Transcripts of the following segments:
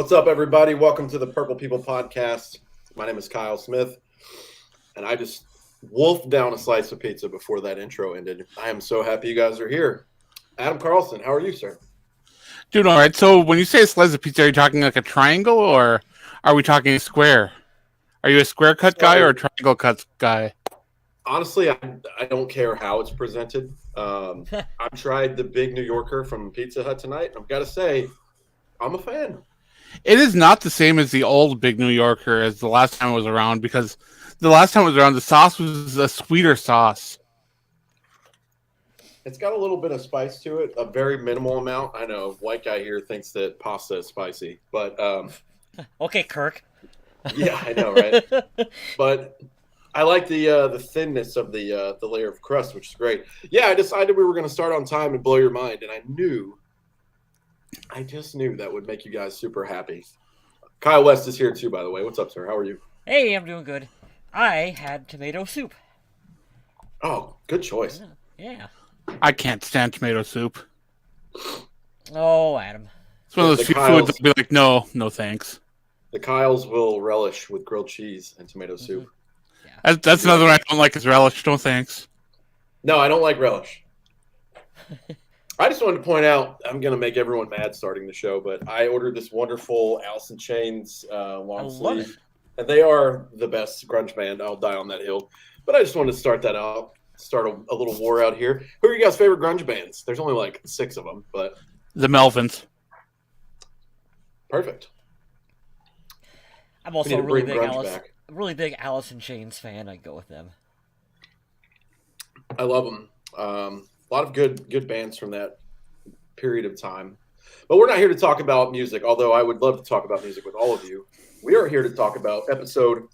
What's up, everybody? Welcome to the Purple People Podcast. My name is Kyle Smith, and I just wolfed down a slice of pizza before that intro ended. I am so happy you guys are here. Adam Carlson, how are you, sir? Doing all right. So when you say a slice of pizza, are you talking like a triangle or are we talking a square? Are you a square cut guy or a triangle cut guy? Honestly, I don't care how it's presented. I've tried the Big New Yorker from Pizza Hut tonight, and I've got to say, I'm a fan. It is not the same as the old Big New Yorker as the last time it was around, because the last time it was around, the sauce was a sweeter sauce. It's got a little bit of spice to it, a very minimal amount. I know, white guy here thinks that pasta is spicy, but okay, Kirk. Yeah, I know, right? But I like the thinness of the layer of crust, which is great. Yeah, I decided we were going to start on time and blow your mind, and I just knew that would make you guys super happy. Kyle West is here too, by the way. What's up, sir? How are you? Hey, I'm doing good. I had tomato soup. Oh, good choice. Yeah. I can't stand tomato soup. Oh, Adam. It's one of those foods that be like, no thanks. The Kyles will relish with grilled cheese and tomato soup. Yeah. That's another one I don't like is relish. No thanks. No, I don't like relish. I just wanted to point out, I'm going to make everyone mad starting the show, but I ordered this wonderful Alice in Chains long sleeve. And they are the best grunge band. I'll die on that hill. But I just wanted to start that out, start a little war out here. Who are you guys' favorite grunge bands? There's only like 6 of them, but the Melvins. Perfect. I'm also a really big Alice in Chains fan. I'd go with them. I love them. A lot of good bands from that period of time. But we're not here to talk about music, although I would love to talk about music with all of you. We are here to talk about episode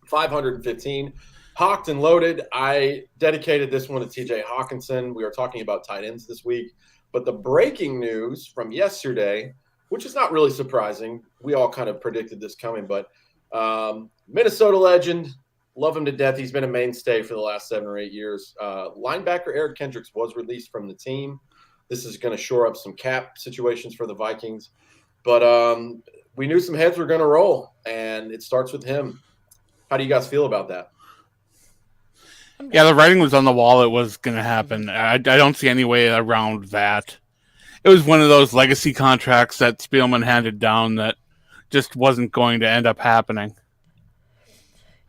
515, Hocked and Loaded. I dedicated this one to TJ Hawkinson. We are talking about tight ends this week. But the breaking news from yesterday, which is not really surprising, we all kind of predicted this coming, but Minnesota legend, love him to death. He's been a mainstay for the last 7 or 8 years. Linebacker Eric Kendricks was released from the team. This is going to shore up some cap situations for the Vikings. But we knew some heads were going to roll, and it starts with him. How do you guys feel about that? Yeah, the writing was on the wall. It was going to happen. I don't see any way around that. It was one of those legacy contracts that Spielman handed down that just wasn't going to end up happening.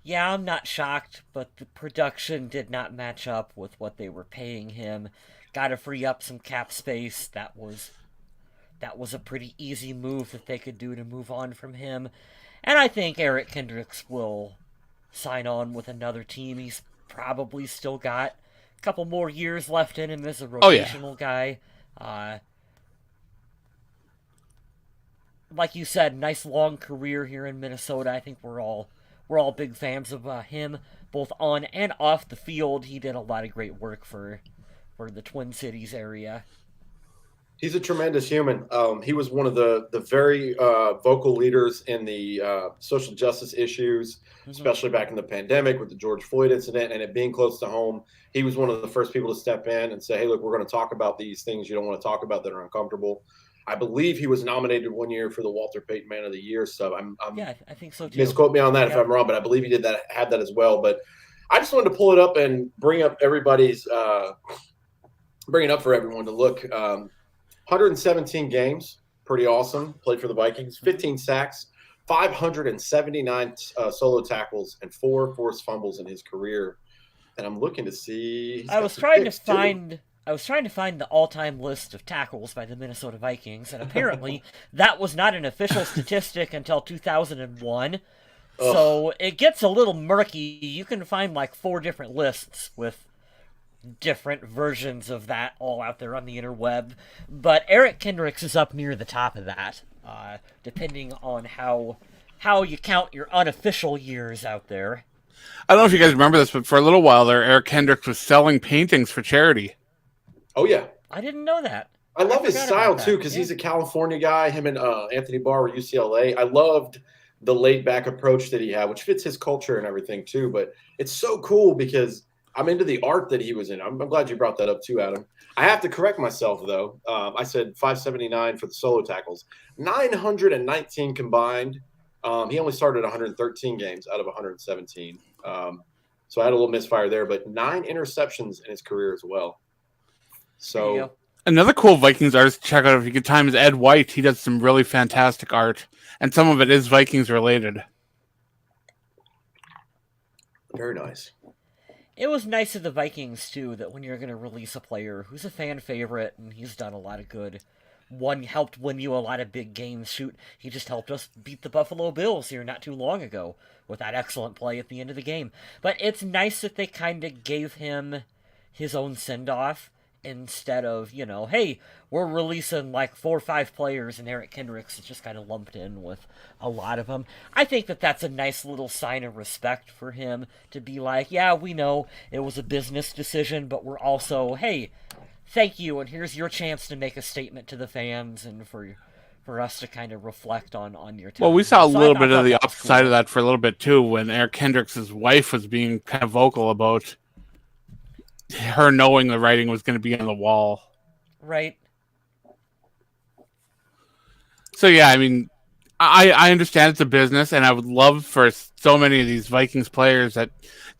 Yeah, I'm not shocked, but the production did not match up with what they were paying him. Got to free up some cap space. That was a pretty easy move that they could do to move on from him. And I think Eric Kendricks will sign on with another team. He's probably still got a couple more years left in him as a rotational guy. Like you said, nice long career here in Minnesota. I think we're all big fans of him, both on and off the field. He did a lot of great work for the Twin Cities area. He's a tremendous human. He was one of the very vocal leaders in the social justice issues, especially back in the pandemic with the George Floyd incident and it being close to home. He was one of the first people to step in and say, hey, look, we're going to talk about these things you don't want to talk about that are uncomfortable. I believe he was nominated one year for the Walter Payton Man of the Year. So I think so too. Misquote me on that if I'm wrong, but I believe he had that as well. But I just wanted to pull it up and bring up bring it up for everyone to look. 117 games, pretty awesome. Played for the Vikings, 15 sacks, 579 solo tackles, and 4 forced fumbles in his career. And I'm looking to see. I was trying to find the all-time list of tackles by the Minnesota Vikings, and apparently that was not an official statistic until 2001. So it gets a little murky. You can find like 4 different lists with different versions of that all out there on the interweb. But Eric Kendricks is up near the top of that, depending on how you count your unofficial years out there. I don't know if you guys remember this, but for a little while there, Eric Kendricks was selling paintings for charity. Oh, yeah. I didn't know that. I love his style, too, because he's a California guy. Him and Anthony Barr were UCLA. I loved the laid-back approach that he had, which fits his culture and everything, too. But it's so cool because I'm into the art that he was in. I'm glad you brought that up too, Adam. I have to correct myself though. I said 579 for the solo tackles, 919 combined. He only started 113 games out of 117. So I had a little misfire there, but 9 interceptions in his career as well. So another cool Vikings artist to check out if you get time is Ed White. He does some really fantastic art, and some of it is Vikings related. Very nice. It was nice of the Vikings, too, that when you're going to release a player who's a fan favorite and he's done a lot of good, helped win you a lot of big games. Shoot, he just helped us beat the Buffalo Bills here not too long ago with that excellent play at the end of the game. But it's nice that they kind of gave him his own send-off instead of, hey, we're releasing like 4 or 5 players and Eric Kendricks is just kind of lumped in with a lot of them. I think that that's a nice little sign of respect for him to be like, yeah, we know it was a business decision, but we're also, hey, thank you, and here's your chance to make a statement to the fans and for us to kind of reflect on your time. Well, we saw a little bit of the upside of that for a little bit too when Eric Kendricks' wife was being kind of vocal about her knowing the writing was going to be on the wall. Right. So, yeah, I mean, I understand it's a business, and I would love for so many of these Vikings players that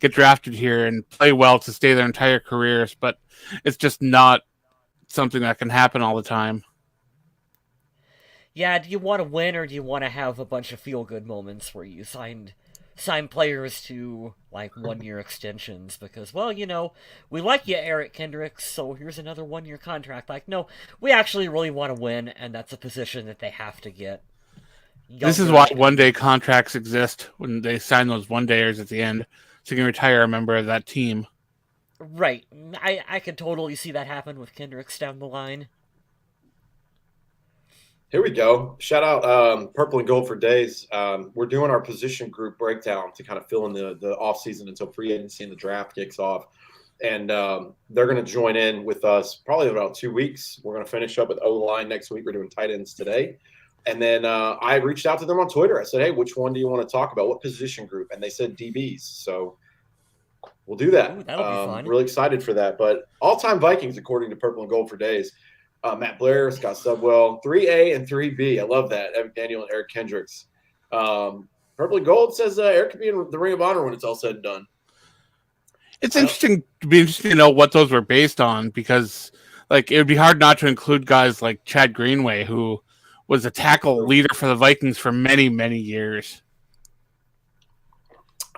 get drafted here and play well to stay their entire careers, but it's just not something that can happen all the time. Yeah, do you want to win, or do you want to have a bunch of feel-good moments where you sign players to, like, 1-year extensions because, well, we like you, Eric Kendricks, so here's another 1-year contract. Like, no, we actually really want to win, and that's a position that they have to get. This is why one-day contracts exist when they sign those one-dayers at the end, so you can retire a member of that team. Right. I could totally see that happen with Kendricks down the line. Here we go. Shout out Purple and Gold for Days. We're doing our position group breakdown to kind of fill in the offseason until free agency and the draft kicks off. And they're going to join in with us probably in about 2 weeks. We're going to finish up with O-line next week. We're doing tight ends today. And then I reached out to them on Twitter. I said, hey, which one do you want to talk about? What position group? And they said DBs. So we'll do that. Ooh, that'll be fun. Really excited for that. But all-time Vikings, according to Purple and Gold for Days. Matt Blair, Scott Subwell, 3A and 3B. I love that. Evan Daniel and Eric Kendricks. Purple and Gold says Eric could be in the Ring of Honor when it's all said and done. It's interesting to know what those were based on because, like, it would be hard not to include guys like Chad Greenway, who was a tackle leader for the Vikings for many, many years.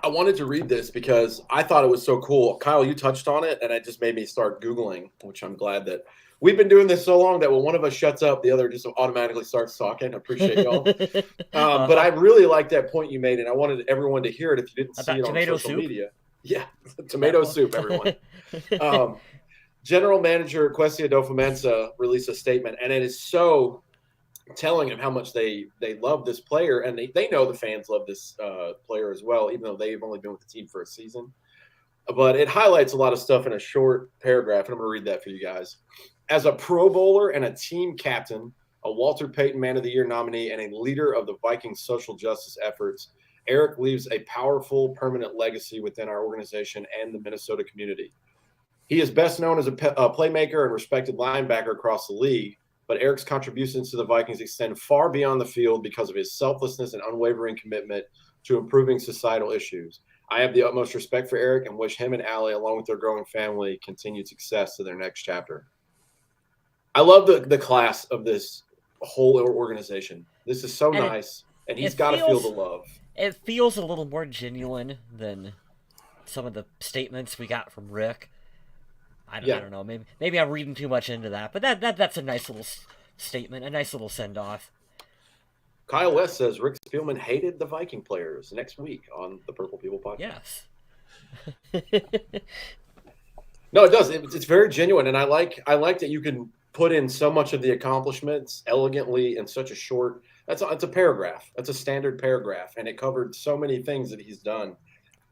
I wanted to read this because I thought it was so cool. Kyle, you touched on it, and it just made me start Googling, which I'm glad that we've been doing this so long that when one of us shuts up, the other just automatically starts talking. I appreciate y'all. But I really like that point you made, and I wanted everyone to hear it if you didn't see it on social media. Yeah, tomato soup, everyone. General Manager Kwesi Adofo-Mensah released a statement, and it is so telling of how much they love this player, and they know the fans love this player as well, even though they've only been with the team for a season. But it highlights a lot of stuff in a short paragraph, and I'm going to read that for you guys. As a Pro Bowler and a team captain, a Walter Payton Man of the Year nominee, and a leader of the Vikings social justice efforts, Eric leaves a powerful, permanent legacy within our organization and the Minnesota community. He is best known as a playmaker and respected linebacker across the league, but Eric's contributions to the Vikings extend far beyond the field because of his selflessness and unwavering commitment to improving societal issues. I have the utmost respect for Eric and wish him and Allie, along with their growing family, continued success to their next chapter. I love the class of this whole organization. This is so nice, and he's got to feel the love. It feels a little more genuine than some of the statements we got from Rick. I don't know. Maybe I'm reading too much into that, but that's a nice little statement, a nice little send-off. Kyle West says Rick Spielman hated the Viking players next week on the Purple People podcast. Yes. No, it does. It's very genuine, and I like that you can put in so much of the accomplishments elegantly in such a short. It's a paragraph. That's a standard paragraph, and it covered so many things that he's done.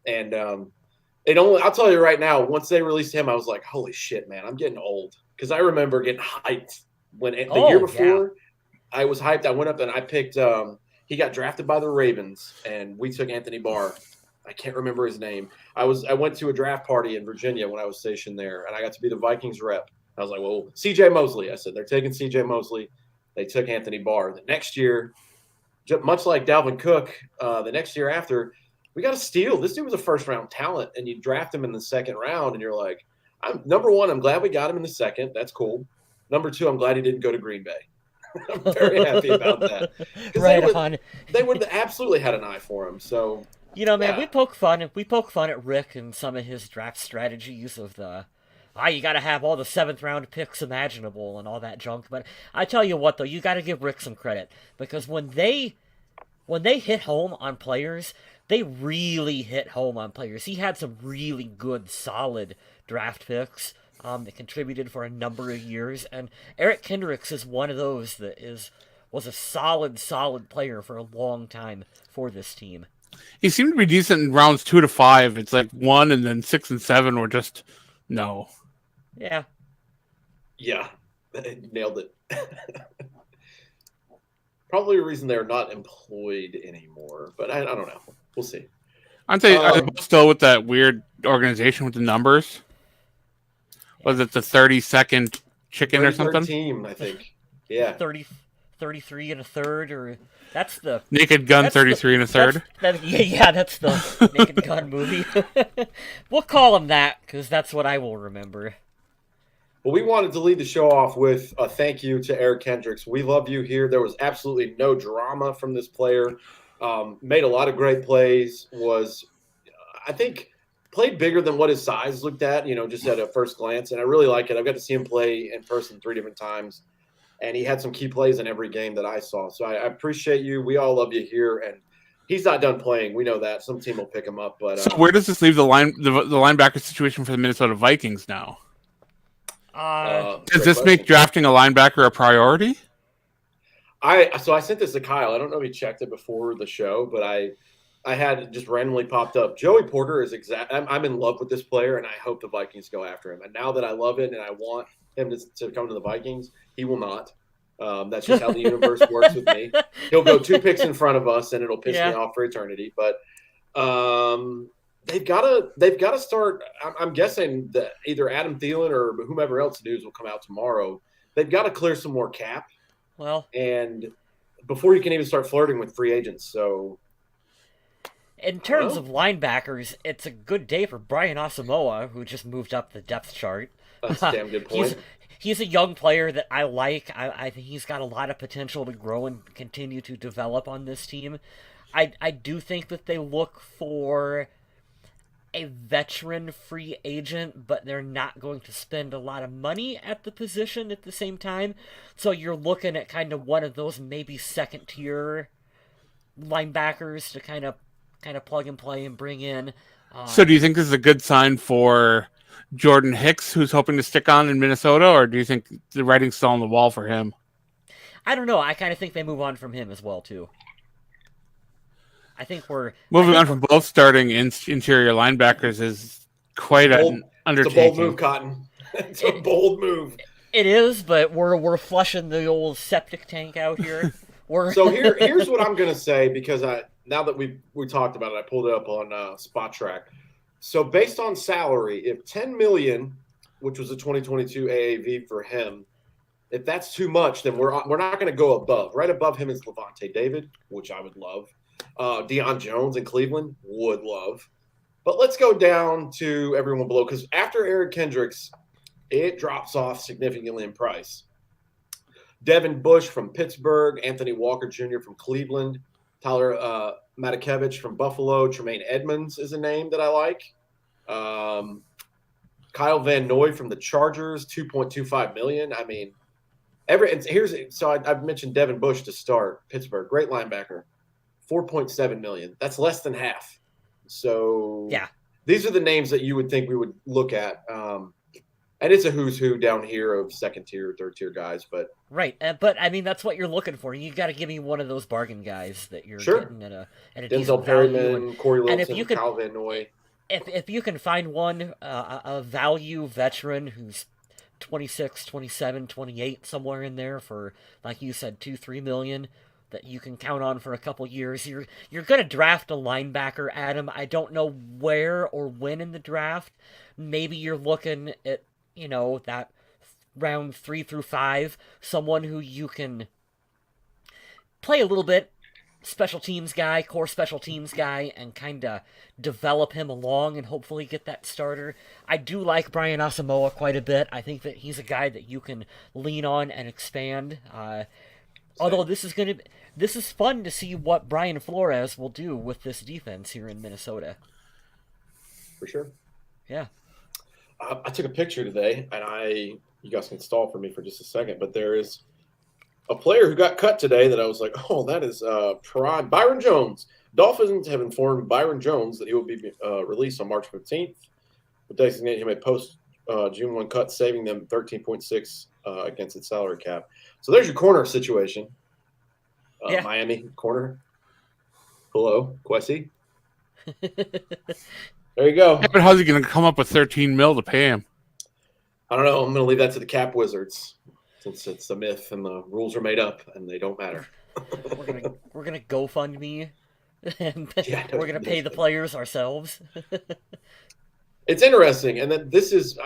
And I'll tell you right now, once they released him, I was like, holy shit, man, I'm getting old. Because I remember getting hyped when the year before. Yeah. I was hyped. I went up and I picked he got drafted by the Ravens, and we took Anthony Barr. I can't remember his name. I went to a draft party in Virginia when I was stationed there, and I got to be the Vikings rep. I was like, well, C.J. Mosley. I said, they're taking C.J. Mosley. They took Anthony Barr. The next year, much like Dalvin Cook, the next year after, we got a steal. This dude was a first-round talent, and you draft him in the second round, and you're like, number one, I'm glad we got him in the second. That's cool. Number two, I'm glad he didn't go to Green Bay. I'm very happy about that. Right on. They would have absolutely had an eye for him. So, you know, man, yeah. we poke fun at Rick and some of his draft strategies of you got to have all the 7th round picks imaginable and all that junk. But I tell you what, though, you got to give Rick some credit, because when they hit home on players, they really hit home on players. He had some really good, solid draft picks that contributed for a number of years, and Eric Kendricks is one of those that was a solid player for a long time for this team. He seemed to be decent in rounds 2 to 5. It's like 1, and then 6 and 7 were just no. Yeah. Yeah, nailed it. Probably a reason they're not employed anymore, but I don't know. We'll see. I'd say are they still with that weird organization with the numbers. Was it the 32nd chicken or something? Team, I think. Yeah. 33 and a third, or that's the Naked Gun 33 and a third. That's the Naked Gun movie. We'll call him that because that's what I will remember. Well, we wanted to lead the show off with a thank you to Eric Kendricks. We love you here. There was absolutely no drama from this player. Made a lot of great plays. I think, played bigger than what his size looked at, just at a first glance. And I really like it. I've got to see him play in person 3 different times. And he had some key plays in every game that I saw. So I appreciate you. We all love you here. And he's not done playing. We know that. Some team will pick him up. But so where does this leave the linebacker situation for the Minnesota Vikings now? Does this make drafting a linebacker a priority? I sent this to Kyle. I don't know if he checked it before the show, but I had it just randomly popped up. Joey Porter is I'm in love with this player, and I hope the Vikings go after him. And now that I love it and I want him to come to the Vikings, he will not. That's just how the universe works with me. He'll go 2 picks in front of us, and it'll piss me off for eternity. But they've got to start. I'm guessing that either Adam Thielen or whomever else news will come out tomorrow. They've got to clear some more cap. Well, and before you can even start flirting with free agents. So, in terms of linebackers, it's a good day for Brian Asamoah, who just moved up the depth chart. That's a damn good point. He's a young player that I like. I think he's got a lot of potential to grow and continue to develop on this team. I do think that they look for a veteran free agent, but they're not going to spend a lot of money at the position at the same time. So you're looking at kind of one of those maybe second tier linebackers to kind of plug and play and bring in. So do you think this is a good sign for Jordan Hicks, who's hoping to stick on in Minnesota, or do you think the writing's still on the wall for him? I don't know. I kind of think they move on from him as well, too. I think we're moving on from both starting interior linebackers is quite an undertaking. It's a bold move, Cotton. It's a bold move. It is, but we're flushing the old septic tank out here. So here's what I'm gonna say, because now that we talked about it, I pulled it up on Spot Track. So based on salary, if $10 million, which was a 2022 AAV for him, if that's too much, then we're not going to go above. Right above him is Levante David, which I would love. Deion Jones in Cleveland would love. But let's go down to everyone below, because after Eric Kendricks, it drops off significantly in price. Devin Bush from Pittsburgh, Anthony Walker Jr. from Cleveland, Tyler Matakevich from Buffalo, Tremaine Edmonds is a name that I like. Kyle Van Noy from the Chargers, $2.25 million. I mean, I've mentioned Devin Bush to start. Pittsburgh, great linebacker, $4.7 million. That's less than half. So yeah, these are the names that you would think we would look at. And it's a who's who down here of second tier, third tier guys, but right. But I mean, that's what you're looking for. You got to give me one of those bargain guys that you're getting at a Denzel Perryman, Corey Littleton, Kyle Van Noy. If you can find one, a value veteran who's 26, 27, 28, somewhere in there for, like you said, $2-3 million, that you can count on for a couple years. You're going to draft a linebacker, Adam. I don't know where or when in the draft. Maybe you're looking at, that round 3 through 5, someone who you can play a little bit special teams guy, core special teams guy, and kind of develop him along and hopefully get that starter. I do like Brian Asamoah quite a bit. I think that he's a guy that you can lean on and expand. Although this is fun to see what Brian Flores will do with this defense here in Minnesota. For sure. Yeah. I took a picture today, and you guys can stall for me for just a second, but there is a player who got cut today that I was like, oh, that is prime. Byron Jones. Dolphins have informed Byron Jones that he will be released on March 15th. Will designate him a post-June 1 cut, saving them $13.6 against its salary cap. So there's your corner situation. Yeah. Miami corner. Hello, Kwesi. There you go. Yeah, but how's he going to come up with $13 million to pay him? I don't know. I'm going to leave that to the cap wizards, since it's a myth and the rules are made up and they don't matter. we're gonna GoFundMe, and Yeah, we're gonna pay the players ourselves. It's interesting, and then this is,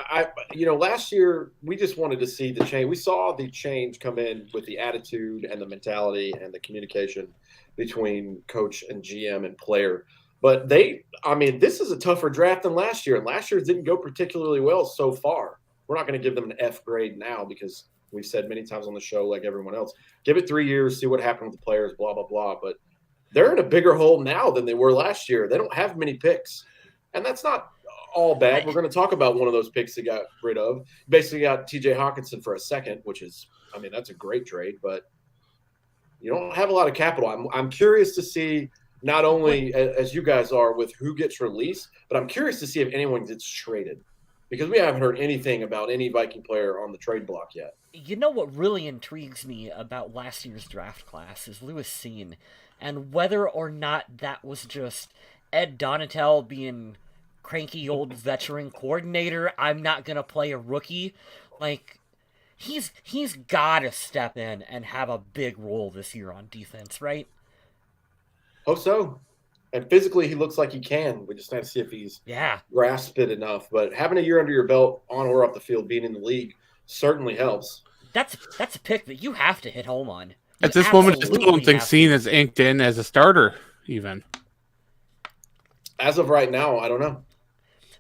last year we just wanted to see the change. We saw the change come in with the attitude and the mentality and the communication between coach and GM and player. But this is a tougher draft than last year, and last year's didn't go particularly well so far. We're not going to give them an F grade now because we've said many times on the show, like everyone else, give it 3 years, see what happened with the players, blah, blah, blah. But they're in a bigger hole now than they were last year. They don't have many picks, and that's not all bad. We're going to talk about one of those picks they got rid of. Basically got TJ Hawkinson for a second, which is, that's a great trade, but you don't have a lot of capital. I'm curious to see not only as you guys are with who gets released, but I'm curious to see if anyone gets traded because we haven't heard anything about any Viking player on the trade block yet. You know what really intrigues me about last year's draft class is Lewis Seen, and whether or not that was just Ed Donatel being cranky old veteran coordinator. I'm not gonna play a rookie. Like, he's gotta step in and have a big role this year on defense, right? Hope so. And physically he looks like he can. We just have to see if he's grasped it enough. But having a year under your belt on or off the field, being in the league, certainly helps. That's a pick that you have to hit home on. At this moment, I still don't think Seen is inked in as a starter, even. As of right now, I don't know.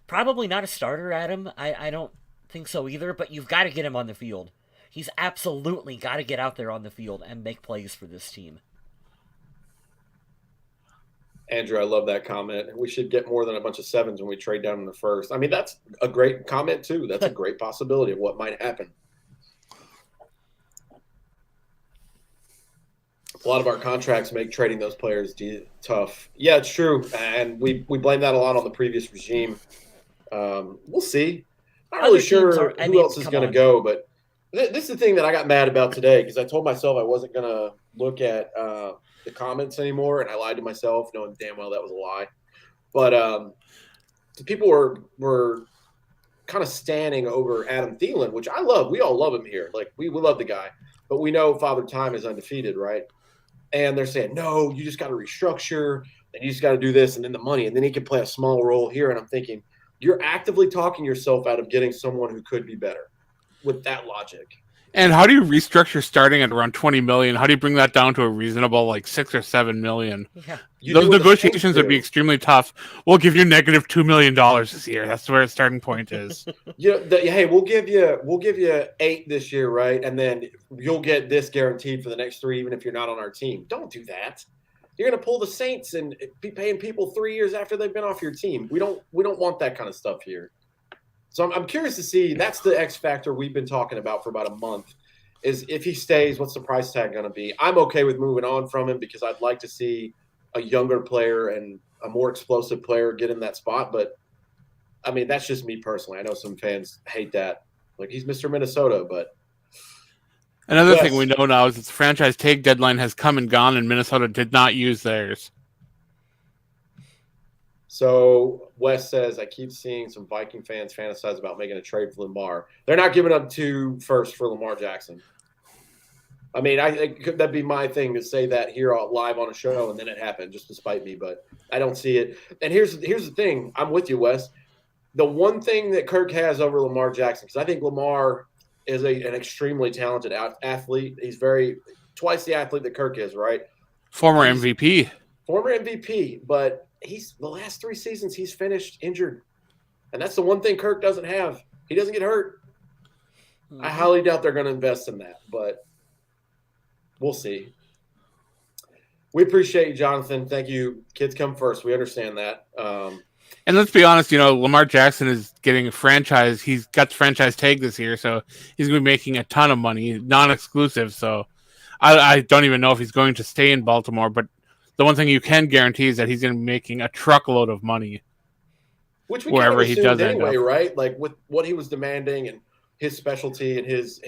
Probably not a starter, Adam. I don't think so either, but you've got to get him on the field. He's absolutely got to get out there on the field and make plays for this team. Andrew, I love that comment. We should get more than a bunch of sevens when we trade down in the first. That's a great comment, too. That's a great possibility of what might happen. A lot of our contracts make trading those players tough. Yeah, it's true. And we blame that a lot on the previous regime. We'll see. Not really sure who else is going to go, but this is the thing that I got mad about today because I told myself I wasn't going to look at the comments anymore, and I lied to myself, knowing damn well that was a lie. But people were kind of standing over Adam Thielen, which I love. We all love him here. Like, we love the guy. But we know Father Time is undefeated, right? And they're saying, no, you just got to restructure, and you just got to do this, and then the money, and then he can play a small role here. And I'm thinking, you're actively talking yourself out of getting someone who could be better with that logic. And how do you restructure starting at around $20 million? How do you bring that down to a reasonable, like, $6 or $7 million? Yeah. Those negotiations would be extremely tough. We'll give you negative $2 million this year. That's where the starting point is. Hey, we'll give you 8 this year, right? And then you'll get this guaranteed for the next 3, even if you're not on our team. Don't do that. You're going to pull the Saints and be paying people 3 years after they've been off your team. We don't want that kind of stuff here. So I'm curious to see. That's the X factor we've been talking about for about a month. Is if he stays, what's the price tag going to be? I'm okay with moving on from him because I'd like to see a younger player and a more explosive player get in that spot. But that's just me personally. I know some fans hate that. Like, he's Mr. Minnesota, but another thing we know now is that the franchise tag deadline has come and gone, and Minnesota did not use theirs. So Wes says, I keep seeing some Viking fans fantasize about making a trade for Lamar. They're not giving up 2 firsts for Lamar Jackson. I mean, that'd be my thing to say that here live on a show, and then it happened just to spite me. But I don't see it. And here's the thing. I'm with you, Wes. The one thing that Kirk has over Lamar Jackson, because I think Lamar is an extremely talented athlete. He's twice the athlete that Kirk is, right? Former MVP. Former MVP, but the last 3 seasons he's finished injured. And that's the one thing Kirk doesn't have. He doesn't get hurt. I highly doubt they're going to invest in that, but we'll see. We appreciate you, Jonathan. Thank you. Kids come first. We understand that. And let's be honest, Lamar Jackson is getting a franchise. He's got the franchise tag this year, so he's going to be making a ton of money, non-exclusive. So I don't even know if he's going to stay in Baltimore, but the one thing you can guarantee is that he's going to be making a truckload of money. Which we wherever kind of he does anyway, end up. Right? Like with what he was demanding and his specialty and his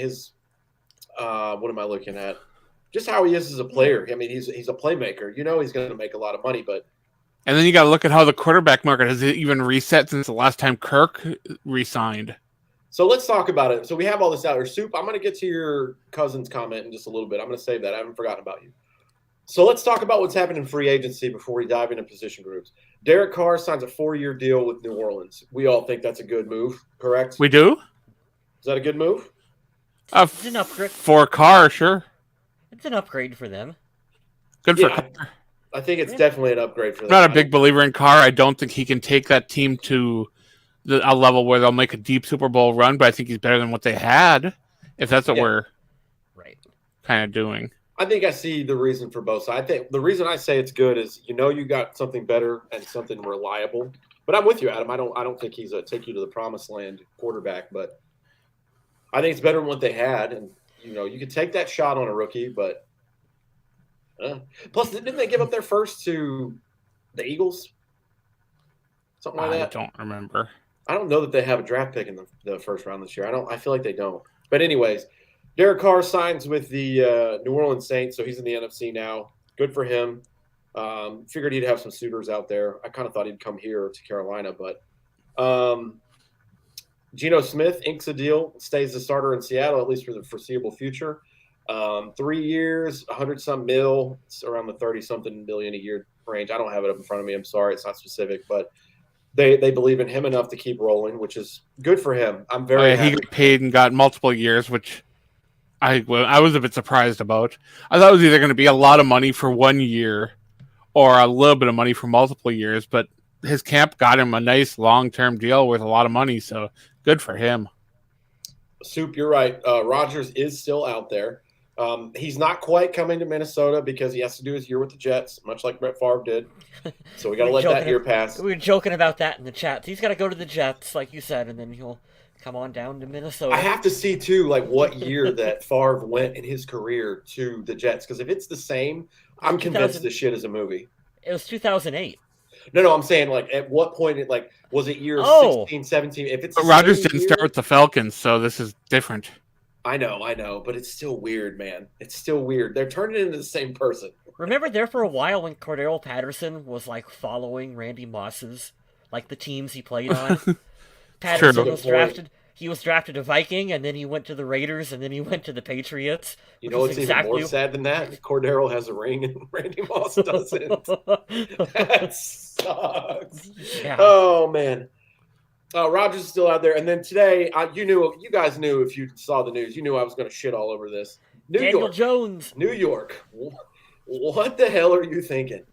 what am I looking at? Just how he is as a player. I mean, he's a playmaker. He's going to make a lot of money, but. And then you got to look at how the quarterback market has even reset since the last time Kirk re-signed. So let's talk about it. So we have all this out here. Soup, I'm going to get to your cousin's comment in just a little bit. I'm going to save that. I haven't forgotten about you. So let's talk about what's happened in free agency before we dive into position groups. Derek Carr signs a 4-year deal with New Orleans. We all think that's a good move, correct? We do? Is that a good move? It's an upgrade. For Carr, sure. It's an upgrade for them. Good for Carr. I think it's definitely an upgrade for them. I'm not a big believer in Carr. I don't think he can take that team to a level where they'll make a deep Super Bowl run, but I think he's better than what they had, if that's what we're kind of doing. I think I see the reason for both sides. I think the reason I say it's good is you got something better and something reliable. But I'm with you, Adam. I don't think he's a take you to the promised land quarterback, but I think it's better than what they had. And you could take that shot on a rookie, but plus didn't they give up their first to the Eagles? Something like that. I don't remember. I don't know that they have a draft pick in the first round this year. I feel like they don't. But anyways, Derek Carr signs with the New Orleans Saints, so he's in the NFC now. Good for him. Figured he'd have some suitors out there. I kind of thought he'd come here to Carolina, but Geno Smith inks a deal, stays the starter in Seattle, at least for the foreseeable future. 3 years, 100-some mil. It's around the 30-something million a year range. I don't have it up in front of me. I'm sorry, it's not specific, but they believe in him enough to keep rolling, which is good for him. I'm very happy. He got paid and got multiple years, which I was a bit surprised about. I thought it was either going to be a lot of money for 1 year or a little bit of money for multiple years, but his camp got him a nice long-term deal with a lot of money, so good for him. Soup, you're right. Rodgers is still out there. He's not quite coming to Minnesota because he has to do his year with the Jets, much like Brett Favre did. So we got to let that year pass. We were joking about that in the chat. He's got to go to the Jets, like you said, and then he'll come on down to Minnesota. I have to see, too, what year that Favre went in his career to the Jets. Because if it's the same, I'm convinced this shit is a movie. It was 2008. No, I'm saying, at what point, was it year 16, 17? If it's Rodgers didn't start with the Falcons, so this is different. I know, but it's still weird, man. It's still weird. They're turning into the same person. Remember there for a while when Cordero Patterson was, following Randy Moss's, the teams he played on? Patterson was drafted. He was drafted a Viking, and then he went to the Raiders, and then he went to the Patriots. You know what's even more sad than that? Cordero has a ring, and Randy Moss doesn't. That sucks. Yeah. Oh, man. Rodgers is still out there. And then today, you guys knew if you saw the news, you knew I was going to shit all over this. Daniel Jones. New York. What the hell are you thinking?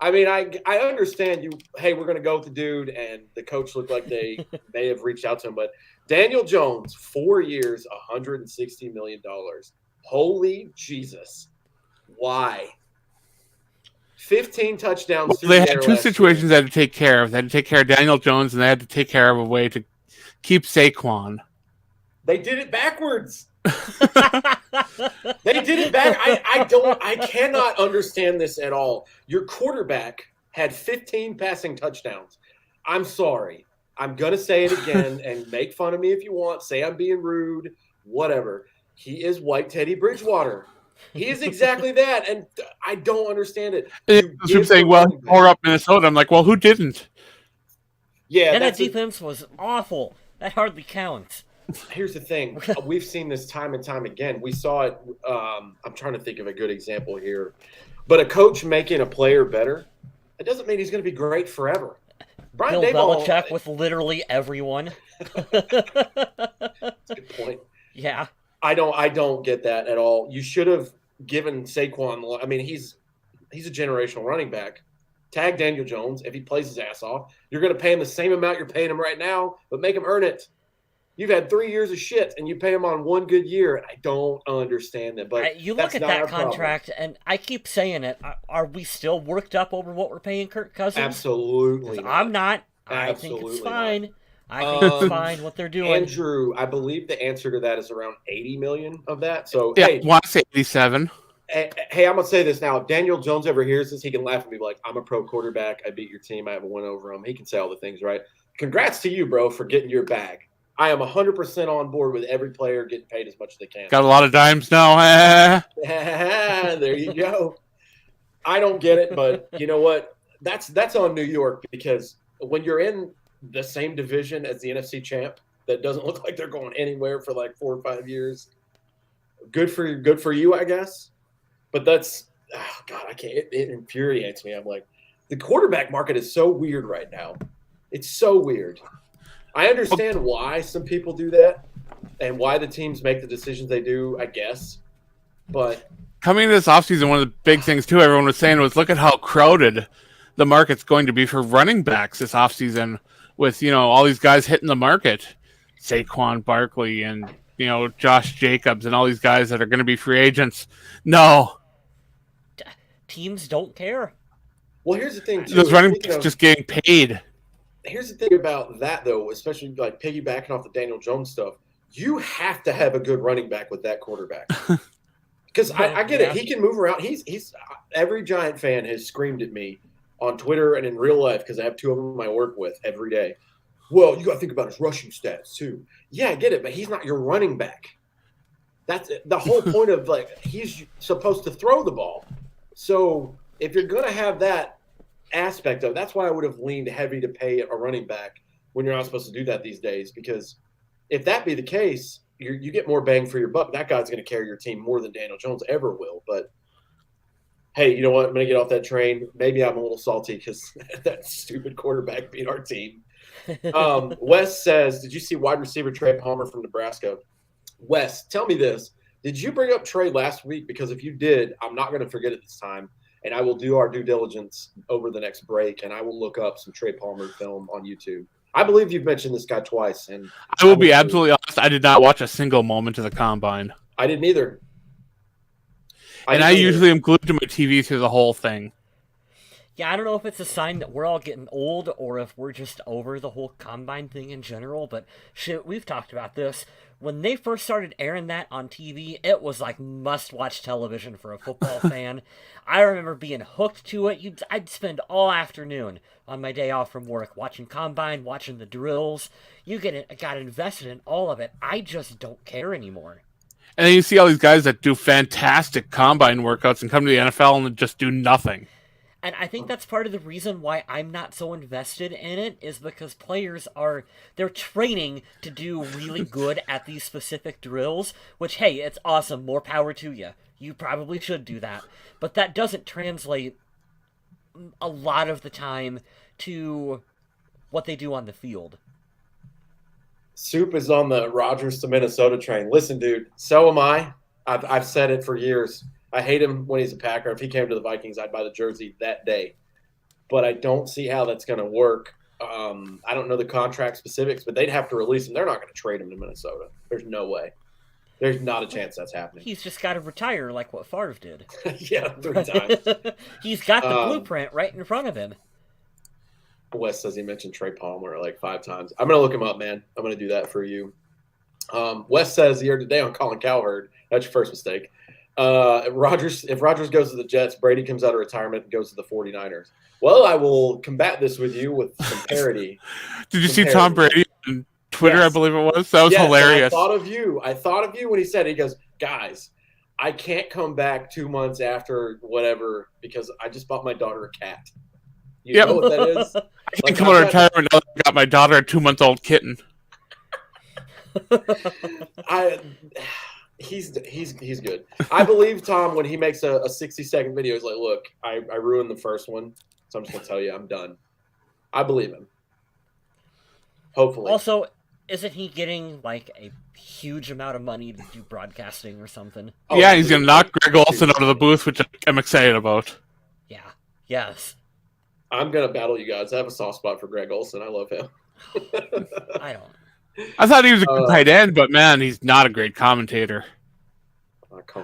I mean, I understand you. Hey, we're going to go with the dude, and the coach looked like they may have reached out to him. But Daniel Jones, 4 years, $160 million. Holy Jesus. Why? 15 touchdowns. Well, they had two situations they had to take care of. They had to take care of Daniel Jones, and they had to take care of a way to keep Saquon. They did it backwards. They did it back. I cannot understand this at all. Your quarterback had 15 passing touchdowns. I'm sorry. I'm going to say it again and make fun of me if you want. Say I'm being rude, whatever. He is white Teddy Bridgewater. He is exactly that, and I don't understand it. You're saying, well, he tore up Minnesota. I'm like, well, who didn't? Yeah, and that defense was awful. That hardly counts. here's the thing. We've seen this time and time again. We saw it. I'm trying to think of a good example here. But a coach making a player better, it doesn't mean he's going to be great forever. Brian Bill Daboll, Belichick with literally everyone. That's a good point. Yeah. I don't get that at all. You should have given Saquon. I mean, he's a generational running back. Tag Daniel Jones if he plays his ass off. You're going to pay him the same amount you're paying him right now, but make him earn it. You've had 3 years of shit, and you pay him on one good year. And I don't understand that. But you look at that contract, and I keep saying it. Are we still worked up over what we're paying Kirk Cousins? Absolutely. I'm not. I think it's fine. I think it's fine what they're doing. Andrew, I believe the answer to that is around $80 million of that. So yeah, hey, I want to say 87. Hey, I'm gonna say this now. If Daniel Jones ever hears this, he can laugh at me like, "I'm a pro quarterback. I beat your team. I have a win over them." He can say all the things, right? Congrats to you, bro, for getting your bag. I am 100% on board with every player getting paid as much as they can. Got a lot of dimes now. There you go. I don't get it, but you know what? That's on New York, because when you're in the same division as the NFC champ, that doesn't look like they're going anywhere for like 4 or 5 years. Good for you, I guess. But that's, oh God, I can't. It infuriates me. I'm like, the quarterback market is so weird right now. It's so weird. I understand why some people do that and why the teams make the decisions they do, I guess. But coming into this offseason, one of the big things, too, everyone was saying was, look at how crowded the market's going to be for running backs this offseason with, all these guys hitting the market. Saquon Barkley and, Josh Jacobs and all these guys that are going to be free agents. No. Teams don't care. Well, here's the thing, too. Those running backs just getting paid. Here's the thing about that, though, especially like piggybacking off the Daniel Jones stuff. You have to have a good running back with that quarterback. Because I get it. He can move around. He's every Giant fan has screamed at me on Twitter and in real life, because I have 2 of them I work with every day. Well, you got to think about his rushing stats, too. Yeah, I get it, but he's not your running back. That's the whole point of, like, he's supposed to throw the ball. So if you're going to have that aspect of, that's why I would have leaned heavy to pay a running back when you're not supposed to do that these days, because if that be the case, you get more bang for your buck. That guy's going to carry your team more than Daniel Jones ever will. But hey, you know what? I'm going to get off that train. Maybe I'm a little salty because that stupid quarterback beat our team. Wes says, did you see wide receiver Trey Palmer from Nebraska? Wes, tell me this. Did you bring up Trey last week? Because if you did, I'm not going to forget it this time. And I will do our due diligence over the next break, and I will look up some Trey Palmer film on YouTube. I believe you've mentioned this guy twice. And I will be absolutely honest. I did not watch a single moment of the combine. I didn't either. I usually am glued to my TV through the whole thing. Yeah, I don't know if it's a sign that we're all getting old or if we're just over the whole combine thing in general, but shit, we've talked about this. When they first started airing that on TV, it was like must-watch television for a football fan. I remember being hooked to it. I'd spend all afternoon on my day off from work watching combine, watching the drills. Got invested in all of it. I just don't care anymore. And then you see all these guys that do fantastic combine workouts and come to the NFL and just do nothing. And I think that's part of the reason why I'm not so invested in it, is because players they're training to do really good at these specific drills, which, hey, it's awesome. More power to you. You probably should do that. But that doesn't translate a lot of the time to what they do on the field. Soup is on the Rodgers to Minnesota train. Listen, dude, so am I. I've said it for years. I hate him when he's a Packer. If he came to the Vikings, I'd buy the jersey that day. But I don't see how that's going to work. I don't know the contract specifics, but they'd have to release him. They're not going to trade him to Minnesota. There's no way. There's not a chance that's happening. He's just got to retire like what Favre did. Yeah, 3 times. He's got the blueprint right in front of him. Wes says he mentioned Trey Palmer like 5 times. I'm going to look him up, man. I'm going to do that for you. Wes says here today on Colin Cowherd. That's your first mistake. If Rodgers goes to the Jets, Brady comes out of retirement and goes to the 49ers. Well, I will combat this with you with some parody. Did you see Tom Brady on Twitter, yes. I believe it was? That was hilarious. I thought of you when he said, he goes, guys, I can't come back 2 months after whatever because I just bought my daughter a cat. You know what that is? I can come out of retirement now that I got my daughter a 2-month-old kitten. He's good. I believe Tom when he makes a 60-second video. He's like, "Look, I ruined the first one, so I'm just gonna tell you I'm done." I believe him. Hopefully. Also, isn't he getting like a huge amount of money to do broadcasting or something? Oh, yeah, he's gonna knock Greg Olson out of the booth, which I'm excited about. Yeah. Yes. I'm gonna battle you guys. I have a soft spot for Greg Olson. I love him. I don't. I thought he was a good tight end, but man, he's not a great commentator.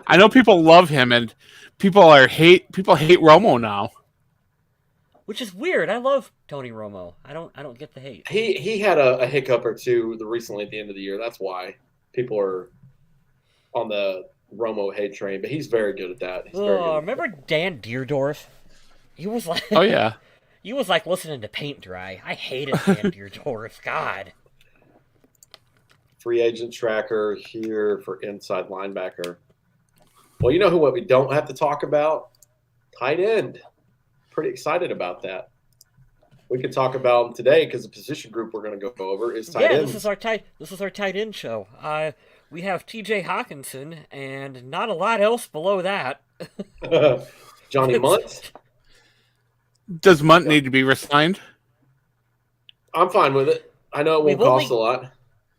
I know people love him, and people hate Romo now. Which is weird. I love Tony Romo. I don't get the hate. He had a hiccup or two recently at the end of the year. That's why people are on the Romo hate train. But he's very good at that. He's very good remember Dan Deerdorf? He was like, oh yeah, he was like listening to paint dry. I hated Dan Deerdorf. God. Free agent tracker here for inside linebacker. Well, you know what we don't have to talk about? Tight end. Pretty excited about that. We could talk about them today because the position group we're going to go over is tight ends. This is our tight end show. We have T.J. Hawkinson and not a lot else below that. Johnny Munt. Does Munt need to be resigned? I'm fine with it. I know it won't cost a lot.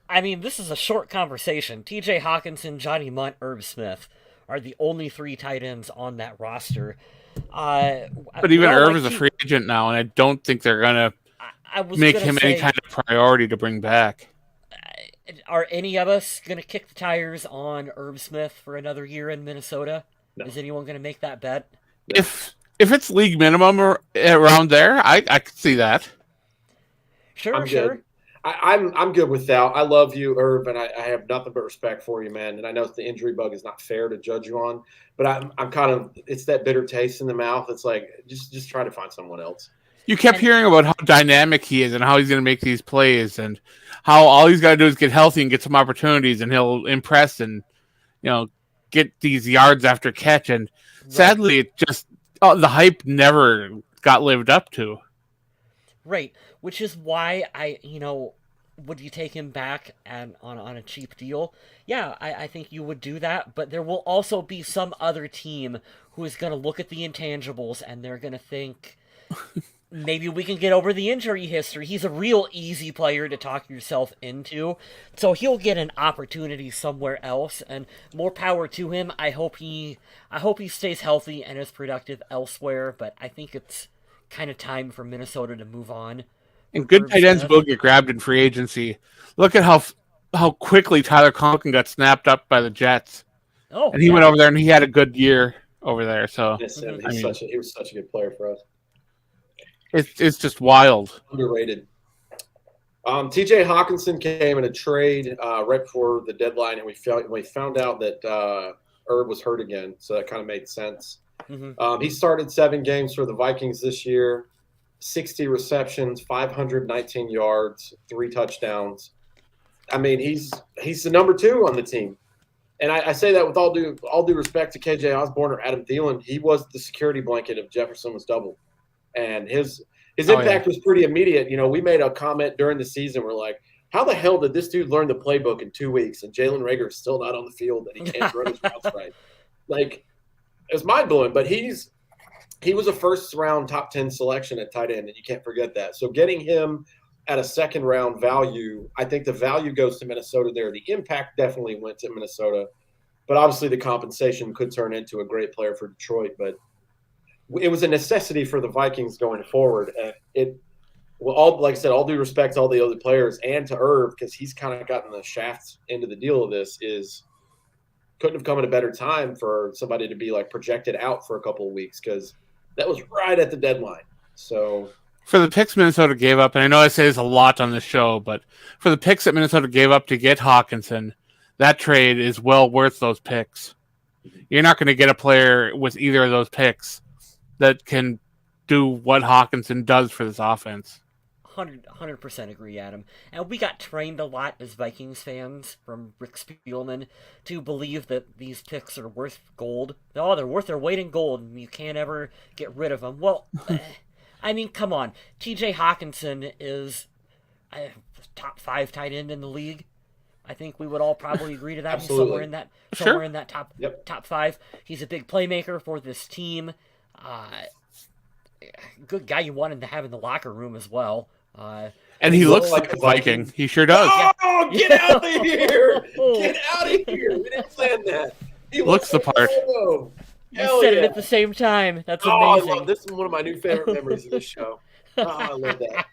I mean, this is a short conversation. T.J. Hawkinson, Johnny Munt, Irv Smith are the only 3 tight ends on that roster. But even Irv is a free agent now, and I don't think they're gonna make him any kind of priority to bring back. Are any of us gonna kick the tires on Irv Smith for another year in Minnesota? No. Is anyone gonna make that bet? No. If it's league minimum or around there, I could see that. Sure. Good. I'm good with that. I love you, Irv, and I have nothing but respect for you, man. And I know the injury bug is not fair to judge you on, but I'm kind of, it's that bitter taste in the mouth. It's like just try to find someone else. You kept hearing about how dynamic he is and how he's going to make these plays and how all he's got to do is get healthy and get some opportunities and he'll impress and get these yards after catch. And sadly, it just the hype never got lived up to. Right, which is why would you take him back and on a cheap deal? Yeah, I think you would do that, but there will also be some other team who is going to look at the intangibles and they're going to think, maybe we can get over the injury history. He's a real easy player to talk yourself into, so he'll get an opportunity somewhere else, and more power to him. I hope he stays healthy and is productive elsewhere, but I think it's kind of time for Minnesota to move on. And good tight ends will get grabbed in free agency. Look at how quickly Tyler Conklin got snapped up by the Jets. Oh, and he went over there and he had a good year over there. So he was such a good player for us. It's just wild. Underrated. T.J. Hawkinson came in a trade right before the deadline, and we found out that Irv was hurt again, so that kind of made sense. Mm-hmm. He started 7 games for the Vikings this year, 60 receptions, 519 yards, 3 touchdowns. I mean, he's the number 2 on the team. And I say that with all due respect to KJ Osborne or Adam Thielen. He was the security blanket if Jefferson was doubled. And his impact was pretty immediate. We made a comment during the season. We're like, how the hell did this dude learn the playbook in 2 weeks? And Jalen Reagor is still not on the field and he can't run his routes right. Like, it was mind-blowing. But he was a first-round top 10 selection at tight end, and you can't forget that. So getting him at a second-round value, I think the value goes to Minnesota there. The impact definitely went to Minnesota. But obviously the compensation could turn into a great player for Detroit. But it was a necessity for the Vikings going forward. And like I said, all due respect to all the other players and to Irv, because he's kind of gotten the shaft into the deal of this, couldn't have come at a better time for somebody to be like projected out for a couple of weeks, because that was right at the deadline. So for the picks Minnesota gave up, and I know I say this a lot on the show, but for the picks that Minnesota gave up to get Hawkinson, that trade is well worth those picks. You're not going to get a player with either of those picks that can do what Hawkinson does for this offense. 100% agree, Adam. And we got trained a lot as Vikings fans from Rick Spielman to believe that these picks are worth gold. Oh, they're worth their weight in gold, and you can't ever get rid of them. Well, I mean, come on. T.J. Hawkinson is top 5 tight end in the league. I think we would all probably agree to that. Absolutely. Somewhere in that top Yep. top 5. He's a big playmaker for this team. Good guy you wanted to have in the locker room as well. And he looks like like a a Viking. He sure does. Oh, get out of here! Get out of here! We didn't plan that. He Looks the part. You Hell said yeah. it at the same time. That's Oh, I amazing. love this. Is one of my new favorite memories of this show. Oh, I love that.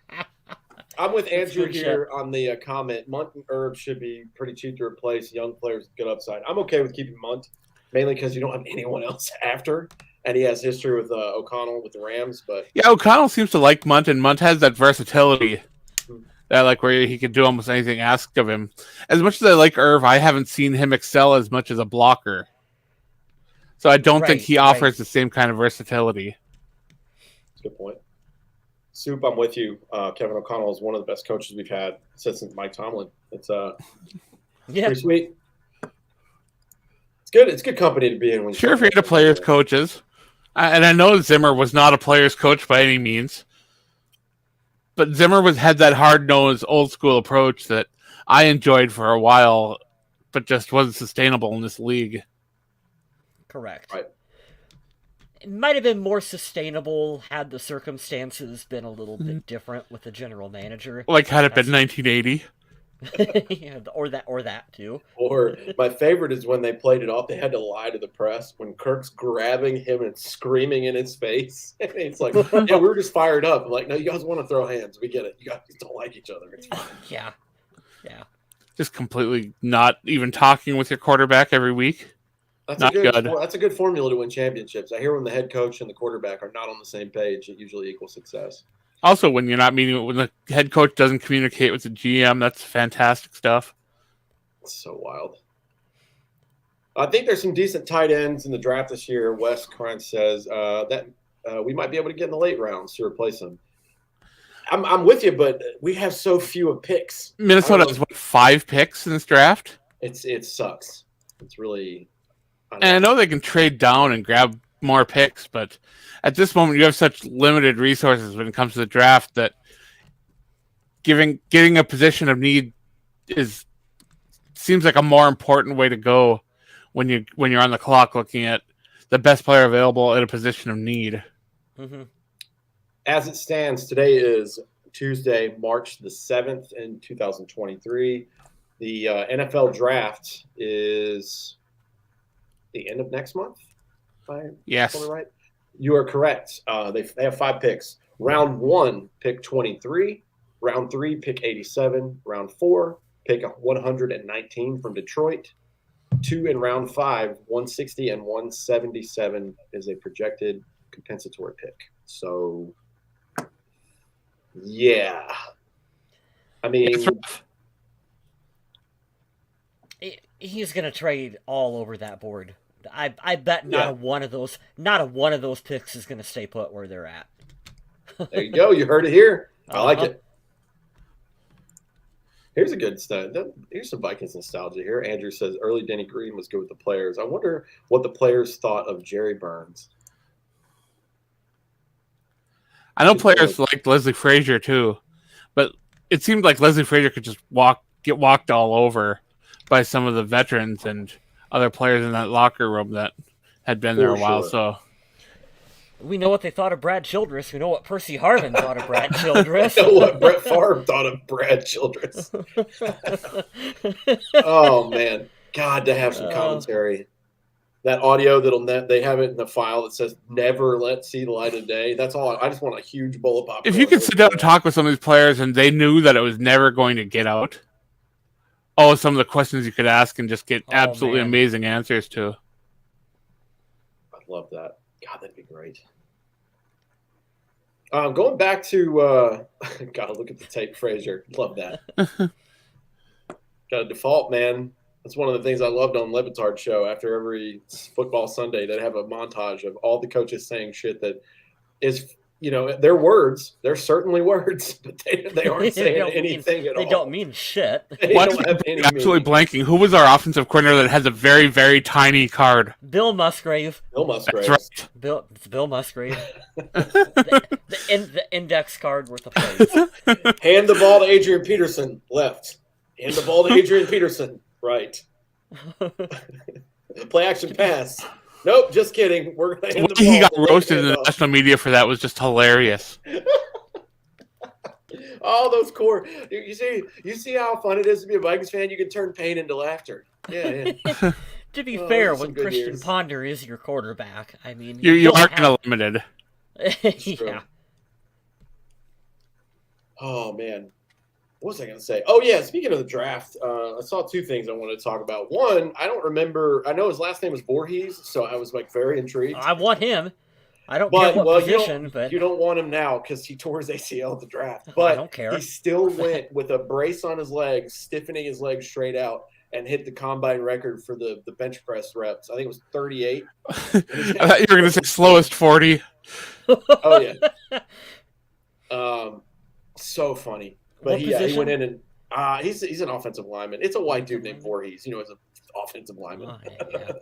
I'm with Andrew good here on the comment. Munt and Herb should be pretty cheap to replace. Young players with good upside. I'm okay with keeping Munt, mainly because you don't have anyone else after, and he has history with O'Connell with the Rams. But Yeah, O'Connell seems to like Munt, and Munt has that versatility that like where he can do almost anything asked of him. As much as I like Irv, I haven't seen him excel as much as a blocker. So I don't think he offers the same kind of versatility. That's a good point. Soup, I'm with you. Kevin O'Connell is one of the best coaches we've had since Mike Tomlin. It's pretty sweet. It's good. It's good company to be in. When Sure, if you're into players' coaches. And I know Zimmer was not a player's coach by any means. But Zimmer had that hard-nosed, old-school approach that I enjoyed for a while, but just wasn't sustainable in this league. Correct. Right. It might have been more sustainable had the circumstances been a little bit different with the general manager. Like had it been 1980. Yeah, or that too. Or my favorite is when they played it off. They had to lie to the press when Kirk's grabbing him and screaming in his face. And it's like, yeah, we were just fired up. I'm like, no, you guys want to throw hands. We get it. You guys don't like each other. It's fine. Yeah. Just completely not even talking with your quarterback every week. That's Not good. That's a good formula to win championships. I hear when the head coach and the quarterback are not on the same page, it usually equals success. Also, when you're not meeting, when the head coach doesn't communicate with the GM, that's fantastic stuff. It's so wild. I think there's some decent tight ends in the draft this year. Wes Krantz says that we might be able to get in the late rounds to replace him. I'm with you, but we have so few picks. Minnesota has, 5 picks in this draft? It sucks. It's really... And I know they can trade down and grab more picks, but at this moment you have such limited resources when it comes to the draft that getting a position of need seems like a more important way to go when you're on the clock looking at the best player available at a position of need. Mm-hmm. As it stands, today is Tuesday, March the 7th in 2023. The NFL draft is the end of next month. Yes. Right? You are correct. They have 5 picks. Round 1, pick 23. Round 3, pick 87. Round 4, pick 119 from Detroit. 2 in round 5, 160 and 177 is a projected compensatory pick. So, yeah. I mean, he's gonna trade all over that board. I bet not a one of those picks is gonna stay put where they're at. There you go. You heard it here. I like it. Here's a good stat. Here's some Vikings nostalgia here. Andrew says early Denny Green was good with the players. I wonder what the players thought of Jerry Burns. I know players like Leslie Frazier too, but it seemed like Leslie Frazier could just get walked all over by some of the veterans and other players in that locker room that had been there a while. Sure. So we know what they thought of Brad Childress. We know what Percy Harvin thought of Brad Childress. I know what Brett Favre thought of Brad Childress. Oh man, God, to have some commentary. That audio they have it in the file that says "never let see the light of day." That's all. I just want a huge bowl of popcorn. if you could sit down and talk with some of these players and they knew that it was never going to get out, some of the questions you could ask and just get absolutely amazing answers to. I'd love that. God, that'd be great. Going back to gotta look at the tape, Frazier. Love that. Got a default, man. That's one of the things I loved on Levitard's show. After every football Sunday, they'd have a montage of all the coaches saying shit that is, they're words. They're certainly words, but they aren't saying anything at all. They don't mean shit. Absolutely blanking. Who was our offensive coordinator that has a very, very tiny card? Bill Musgrave. That's right. It's Bill Musgrave. the index card worth of plays. Hand the ball to Adrian Peterson, left. Hand the ball to Adrian Peterson. Right. Play action pass. Nope, just kidding. We're going to hand the ball. He got roasted in the national media for that was just hilarious. All those core. You see how fun it is to be a Vikings fan? You can turn pain into laughter. Yeah. To be fair, when Christian Ponder is your quarterback, I mean... You are kind of limited. Yeah. Oh, man. What was I going to say? Oh, yeah, speaking of the draft, I saw two things I wanted to talk about. One, I don't remember. I know his last name was Voorhees, so I was, very intrigued. I want him. I don't care what position, but... You don't want him now because he tore his ACL at the draft. But I don't care. He still went with a brace on his legs, stiffening his legs straight out, and hit the combine record for the bench press reps. I think it was 38. I thought you were going to say slowest 40. Oh, yeah. So funny. But he went in and he's an offensive lineman. It's a white dude named Voorhees. He's an offensive lineman. Oh, yeah.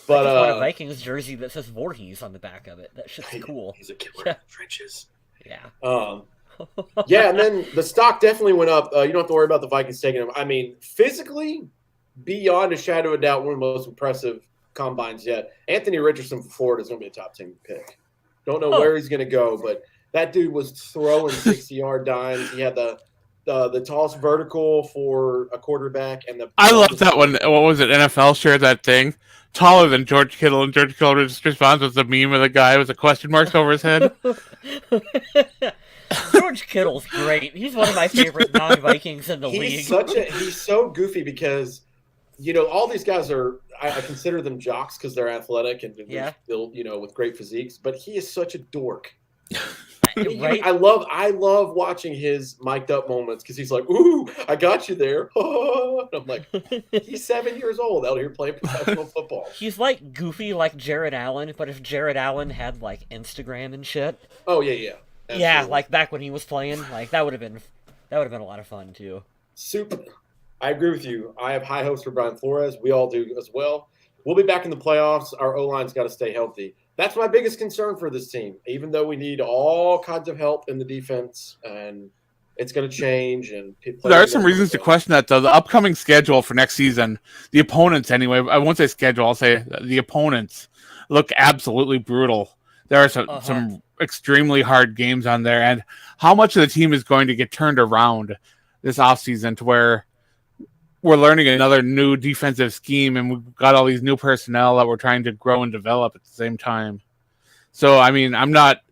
But I just want a Vikings jersey that says Voorhees on the back of it. That shit's cool. He's a killer in the trenches. Yeah. Yeah, and then the stock definitely went up. You don't have to worry about the Vikings taking him. I mean, physically, beyond a shadow of a doubt, one of the most impressive combines yet. Anthony Richardson for Florida is going to be a top 10 pick. Don't know where he's going to go, but that dude was throwing 60-yard dimes. He had the tallest vertical for a quarterback, and I love that one. What was it? NFL shared that thing. Taller than George Kittle, and George Kittle just responds with a meme of the guy with the question marks over his head. George Kittle's great. He's one of my favorite non-Vikings in the league. He's so goofy because, all these guys are, I consider them jocks because they're athletic and they're built, with great physiques, but he is such a dork. Right? I love watching his mic'd up moments because he's like, "Ooh, I got you there." And I'm like, he's 7 years old out here playing professional football. He's like goofy like Jared Allen, but if Jared Allen had like Instagram and shit. Oh yeah. Absolutely. Yeah, like back when he was playing, like that would have been a lot of fun too. Super. I agree with you. I have high hopes for Brian Flores. We all do as well. We'll be back in the playoffs. Our O-line's got to stay healthy. That's my biggest concern for this team, even though we need all kinds of help in the defense, and it's going to change. And there are some reasons to question that, though. The upcoming schedule for next season, the opponents anyway, I won't say schedule, I'll say the opponents look absolutely brutal. There are some extremely hard games on there, and how much of the team is going to get turned around this offseason to where we're learning another new defensive scheme, and we've got all these new personnel that we're trying to grow and develop at the same time. So, I mean, I'm not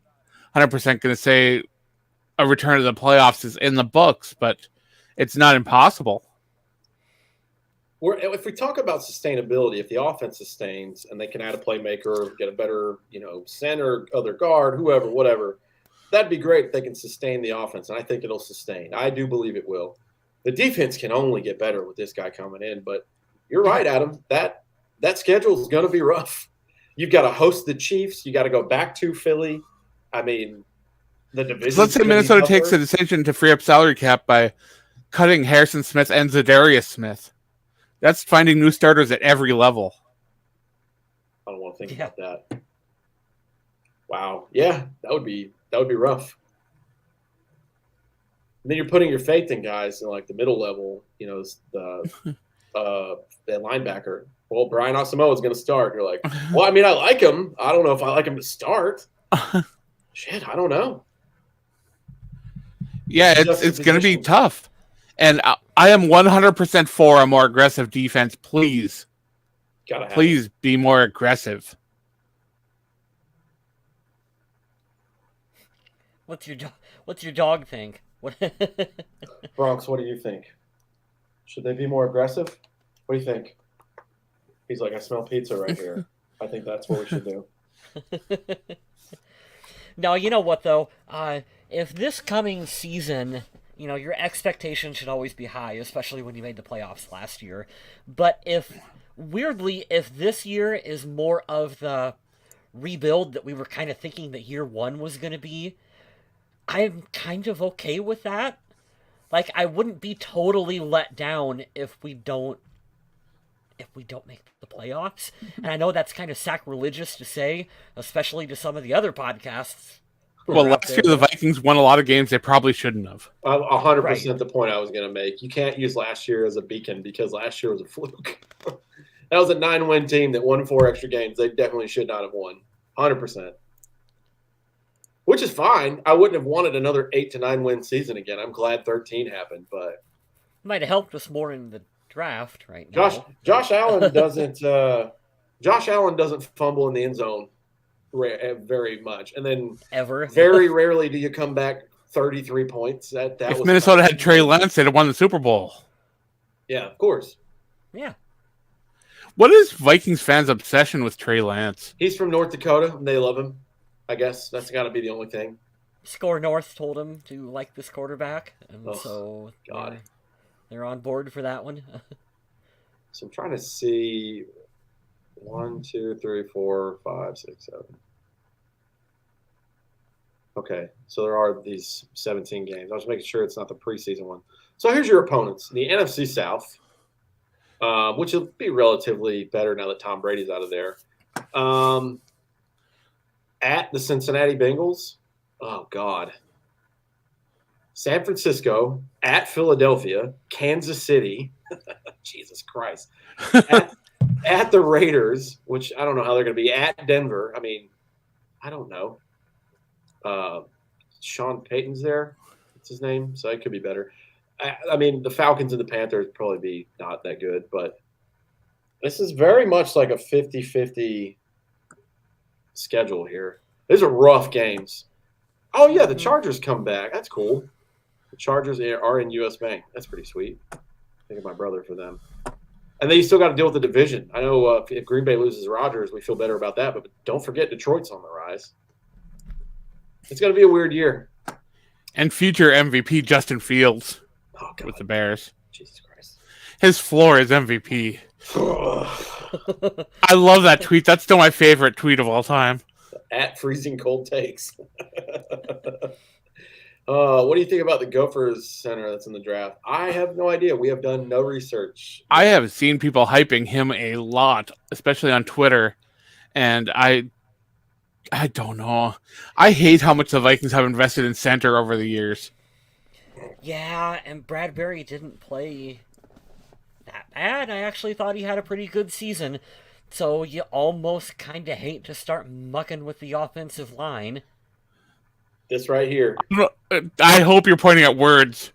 100% going to say a return to the playoffs is in the books, but it's not impossible. If we talk about sustainability, if the offense sustains and they can add a playmaker, get a better, center, other guard, whoever, whatever, that'd be great if they can sustain the offense, and I think it'll sustain. I do believe it will. The defense can only get better with this guy coming in, but you're right, Adam. That schedule is going to be rough. You've got to host the Chiefs. You got to go back to Philly. I mean, the division. So let's say Minnesota takes a decision to free up salary cap by cutting Harrison Smith and Zadarius Smith. That's finding new starters at every level. I don't want to think about that. Wow. Yeah, that would be rough. And then you're putting your faith in guys in like the middle level, the linebacker. Well, Brian Asamoah is going to start. You're like, well, I mean, I like him. I don't know if I like him to start. Shit, I don't know. Yeah, it's going to be tough. And I am 100% for a more aggressive defense. Please be more aggressive. What's your dog think? Bronx, what do you think? Should they be more aggressive? What do you think? He's like, I smell pizza right here. I think that's what we should do. No, you know what, though? If this coming season, your expectations should always be high, especially when you made the playoffs last year. But if this year is more of the rebuild that we were kind of thinking that year one was going to be, I'm kind of okay with that. Like, I wouldn't be totally let down if we don't make the playoffs. And I know that's kind of sacrilegious to say, especially to some of the other podcasts Well, are out last year there. the Vikings won a lot of games they probably shouldn't have. 100% the point I was going to make. You can't use last year as a beacon because last year was a fluke. That was a 9-win team that won 4 extra games. They definitely should not have won. 100%. Which is fine. I wouldn't have wanted another 8 to 9 win season again. I'm glad 13 happened, but Might have helped us more in the draft right now. Josh Allen doesn't fumble in the end zone very much, and then Ever. very rarely do you come back 33 points. That If was Minnesota had Trey Lance, they'd have won the Super Bowl. Yeah, of course. Yeah. What is Vikings fans' obsession with Trey Lance? He's from North Dakota, and they love him. I guess that's got to be the only thing. Score North told him to like this quarterback, and God. they're on board for that one. So I'm trying to see 1, 2, 3, 4, 5, 6, 7. Okay, so there are these 17 games. I was making sure it's not the preseason one. So here's your opponents: the NFC South, which will be relatively better now that Tom Brady's out of there. At the Cincinnati Bengals, oh God. San Francisco, at Philadelphia, Kansas City, Jesus Christ, at the Raiders, which I don't know how they're going to be, at Denver. I mean, I don't know. Sean Payton's there. What's his name? So it could be better. I mean, the Falcons and the Panthers probably be not that good, but this is very much like a 50-50 schedule here. These are rough games. Oh, yeah, the Chargers come back. That's cool. The Chargers are in U.S. Bank. That's pretty sweet. Think of my brother for them. And then you still got to deal with the division. I know if Green Bay loses Rodgers, we feel better about that, but don't forget Detroit's on the rise. It's going to be a weird year. And future MVP Justin Fields with the Bears. Jesus Christ. His floor is MVP. I love that tweet. That's still my favorite tweet of all time. At freezing cold takes. What do you think about the Gophers center that's in the draft? I have no idea. We have done no research. I have seen people hyping him a lot, especially on Twitter, and I don't know. I hate how much the Vikings have invested in center over the years. Yeah, and Bradbury didn't play that bad. I actually thought he had a pretty good season. So you almost kind of hate to start mucking with the offensive line. This right here. I hope you're pointing at words.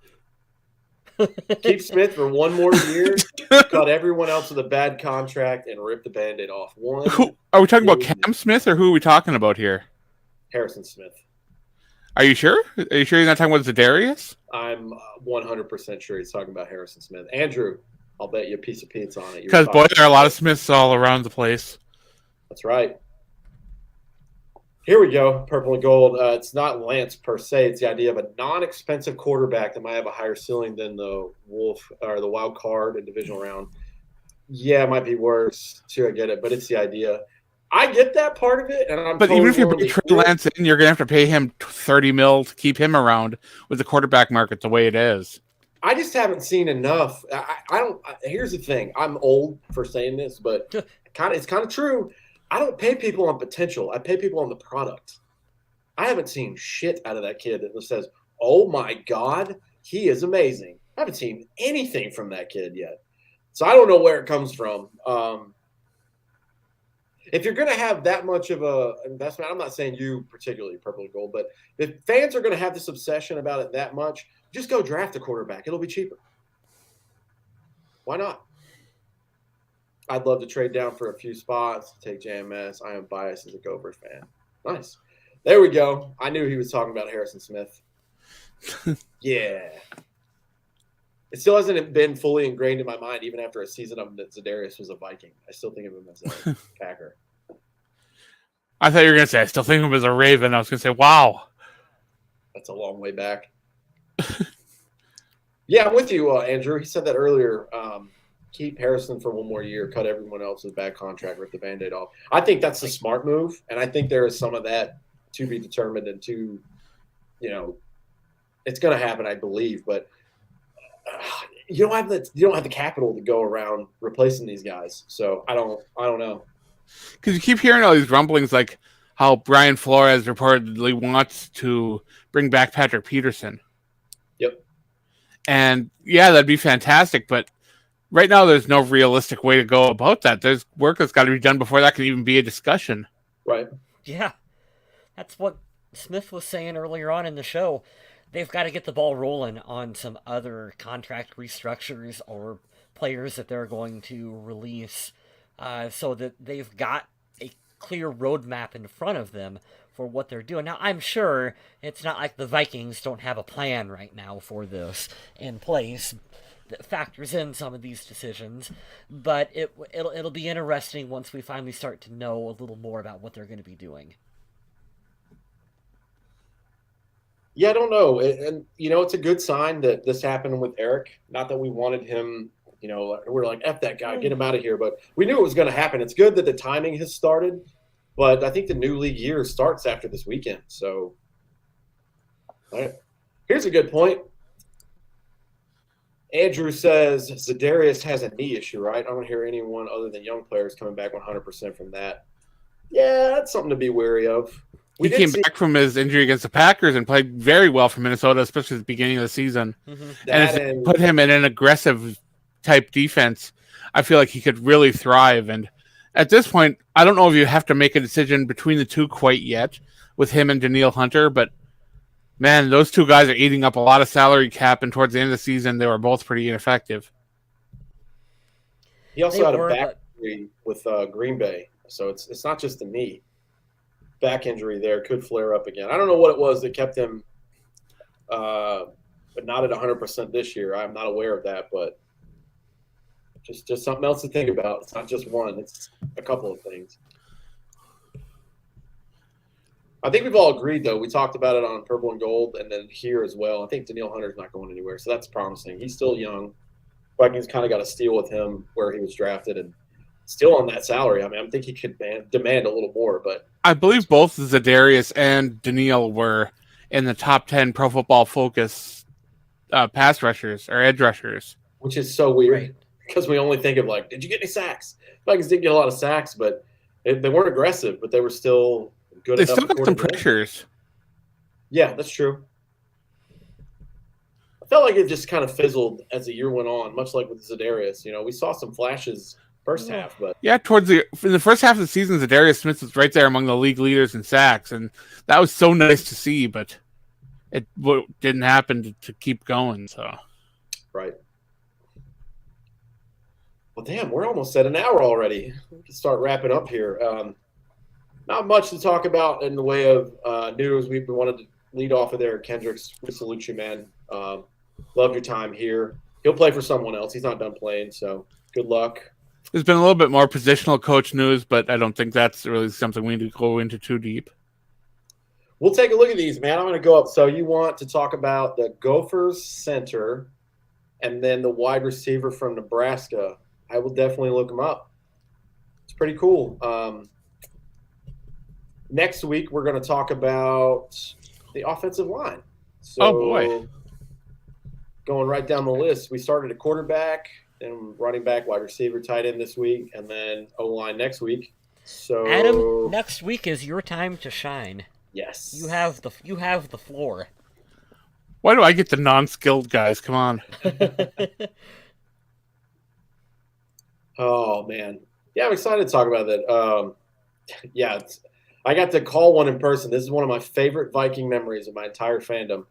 Keep Smith for one more year, cut everyone else with a bad contract, and rip the Band-Aid off. Are we talking about Cam Smith, or who are we talking about here? Harrison Smith. Are you sure? Are you sure you're not talking about Zadarius? I'm 100% sure he's talking about Harrison Smith. Andrew, I'll bet you a piece of pizza on it. Because, boy, there are a lot of Smiths all around the place. That's right. Here we go, purple and gold. It's not Lance per se. It's the idea of a non-expensive quarterback that might have a higher ceiling than the Wolf or the wild card in divisional round. Yeah, it might be worse. Sure, I get it, but it's the idea. I get that part of it, and I'm. But even if you bring Trey Lance in, you're going to have to pay him $30 million to keep him around with the quarterback market the way it is. I just haven't seen enough. I don't. Here's the thing. I'm old for saying this, but it's kind of true. I don't pay people on potential. I pay people on the product. I haven't seen shit out of that kid that says, "Oh my God, he is amazing." I haven't seen anything from that kid yet, so I don't know where it comes from. If you're going to have that much of a investment, I'm not saying you particularly, purple and gold, but if fans are going to have this obsession about it that much, just go draft a quarterback. It'll be cheaper. Why not? I'd love to trade down for a few spots, take JMS. I am biased as a Gophers fan. Nice. There we go. I knew he was talking about Harrison Smith. Yeah. It still hasn't been fully ingrained in my mind, even after a season of that Zadarius was a Viking. I still think of him as a Packer. I thought you were going to say, I still think of him as a Raven. I was going to say, wow. That's a long way back. Yeah, I'm with you, Andrew. He said that earlier. Keep Harrison for one more year, cut everyone else's bad contract, rip the Band-Aid off. I think that's the smart move, and I think there is some of that to be determined and to, it's going to happen, I believe, but you don't have the capital to go around replacing these guys. So I don't know. Because you keep hearing all these rumblings like, how Brian Flores reportedly wants to bring back Patrick Peterson. Yep. And yeah, that'd be fantastic. But right now, there's no realistic way to go about that. There's work that's got to be done before that can even be a discussion. Right. Yeah. That's what Smith was saying earlier on in the show. They've got to get the ball rolling on some other contract restructures or players that they're going to release so that they've got a clear roadmap in front of them for what they're doing. Now, I'm sure it's not like the Vikings don't have a plan right now for this in place that factors in some of these decisions, but it'll be interesting once we finally start to know a little more about what they're going to be doing. Yeah, I don't know. And, it's a good sign that this happened with Eric. Not that we wanted him, we're like, F that guy, get him out of here. But we knew it was going to happen. It's good that the timing has started. But I think the new league year starts after this weekend. So here's a good point. Andrew says Za'Darius has a knee issue, right? I don't hear anyone other than young players coming back 100% from that. Yeah, that's something to be wary of. He came back from his injury against the Packers and played very well for Minnesota, especially at the beginning of the season. Mm-hmm. And it's put him in an aggressive type defense. I feel like he could really thrive. And at this point, I don't know if you have to make a decision between the two quite yet with him and Danielle Hunter, but man, those two guys are eating up a lot of salary cap, and towards the end of the season, they were both pretty ineffective. He also had a back injury with Green Bay, so it's not just the knee. Back injury there could flare up again. I don't know what it was that kept him but not at 100% this year. I'm not aware of that, but just something else to think about. It's not just one. It's a couple of things. I think we've all agreed, though. We talked about it on Purple and Gold and then here as well. I think Danielle Hunter's not going anywhere, so that's promising. He's still young. Vikings kind of got a steal with him where he was drafted and still on that salary. I mean, I think he could demand a little more, but I believe both Za'Darius and Danielle were in the top 10 Pro Football Focus pass rushers or edge rushers. Which is so weird because we only think of like, did you get any sacks? Vikings didn't get a lot of sacks, but they weren't aggressive, but they were still good. They still got some pressures. Yeah, that's true. I felt like it just kind of fizzled as the year went on, much like with Za'Darius. We saw some flashes first half, but yeah, in the first half of the season, Za'Darius Smith was right there among the league leaders in sacks, and that was so nice to see. But it didn't happen to keep going. So right. Well, damn, we're almost at an hour already. We can start wrapping up here. Not much to talk about in the way of news. We wanted to lead off of there. Kendricks, we salute you, man. Love your time here. He'll play for someone else. He's not done playing, so good luck. There's been a little bit more positional coach news, but I don't think that's really something we need to go into too deep. We'll take a look at these, man. I'm going to go up. So you want to talk about the Gophers center and then the wide receiver from Nebraska. I will definitely look them up. It's pretty cool. Next week, we're going to talk about the offensive line. So, oh, boy. Going right down the list, we started at quarterback, then running back, wide receiver, tight end this week, and then O-line next week. So, Adam, next week is your time to shine. Yes. You have the floor. Why do I get the non-skilled guys? Come on. Oh, man. Yeah, I'm excited to talk about that. I got to call one in person. This is one of my favorite Viking memories of my entire fandom.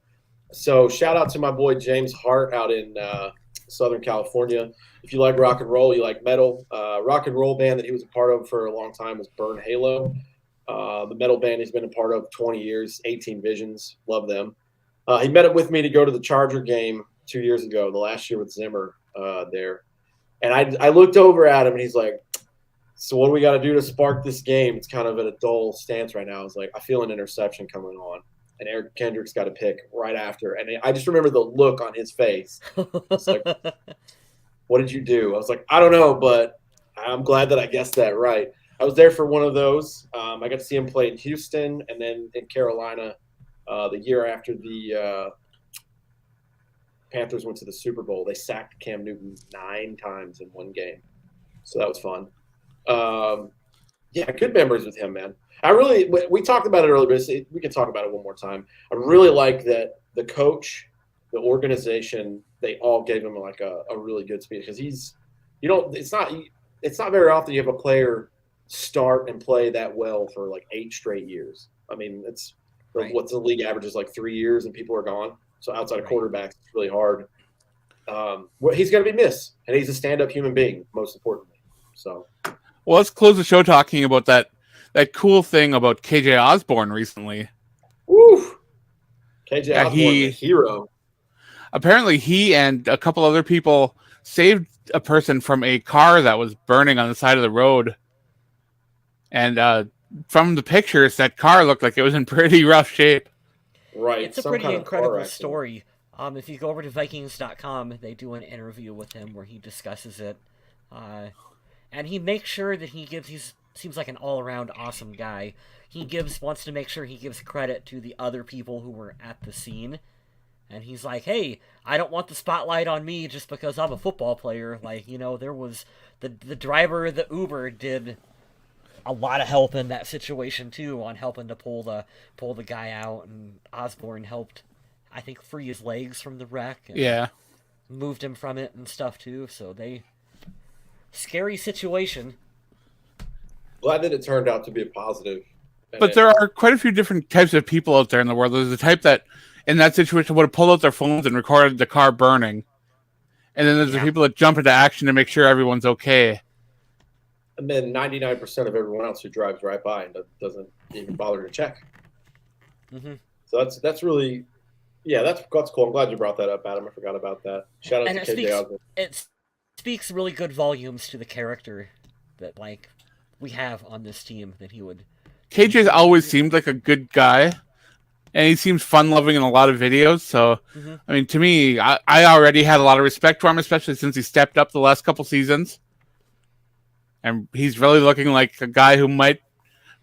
So shout out to my boy James Hart out in Southern California. If you like rock and roll, you like metal. Rock and roll band that he was a part of for a long time was Burn Halo. The metal band he's been a part of 20 years, 18 Visions. Love them. He met up with me to go to the Charger game 2 years ago, the last year with Zimmer there. And I looked over at him, and he's like, so what do we got to do to spark this game? It's kind of at a dull stance right now. I was like, I feel an interception coming on. And Eric Kendricks got a pick right after. And I just remember the look on his face. It's like, what did you do? I was like, I don't know, but I'm glad that I guessed that right. I was there for one of those. I got to see him play in Houston and then in Carolina the year after the Panthers went to the Super Bowl. They sacked Cam Newton 9 times in one game. So that was fun. Yeah, good memories with him, man. We talked about it earlier, but we can talk about it one more time. I really like that the coach, the organization, they all gave him like a really good speech because it's not very often you have a player start and play that well for like 8 straight years. I mean, Right. what's the league average is like 3 years and people are gone. So outside of quarterbacks, it's really hard. He's going to be missed, and he's a stand-up human being, most importantly. So, well, let's close the show talking about that cool thing about KJ Osborne recently. woo! KJ Osborne, the hero. Apparently, he and a couple other people saved a person from a car that was burning on the side of the road. And from the pictures, that car looked like it was in pretty rough shape. Right. It's a pretty incredible story. If you go over to Vikings.com, they do an interview with him where he discusses it. And he makes sure that he seems like an all-around awesome guy. Wants to make sure he gives credit to the other people who were at the scene. And he's like, hey, I don't want the spotlight on me just because I'm a football player. Like, there was the driver of the Uber did a lot of help in that situation too, on helping to pull the guy out, and Osborne helped, I think, free his legs from the wreck. And moved him from it and stuff too. So scary situation. Glad that it turned out to be a positive. But there are quite a few different types of people out there in the world. There's the type that, in that situation, would have pulled out their phones and recorded the car burning. And then there's the people that jump into action to make sure everyone's okay. And then 99% of everyone else who drives right by and doesn't even bother to check. Mm-hmm. So that's really, that's cool. I'm glad you brought that up, Adam. I forgot about that. Shout out to KJ Osborne. It speaks really good volumes to the character that we have on this team that he would. KJ's always seemed like a good guy, and he seems fun-loving in a lot of videos. So, I mean, to me, I already had a lot of respect for him, especially since he stepped up the last couple seasons. And he's really looking like a guy who might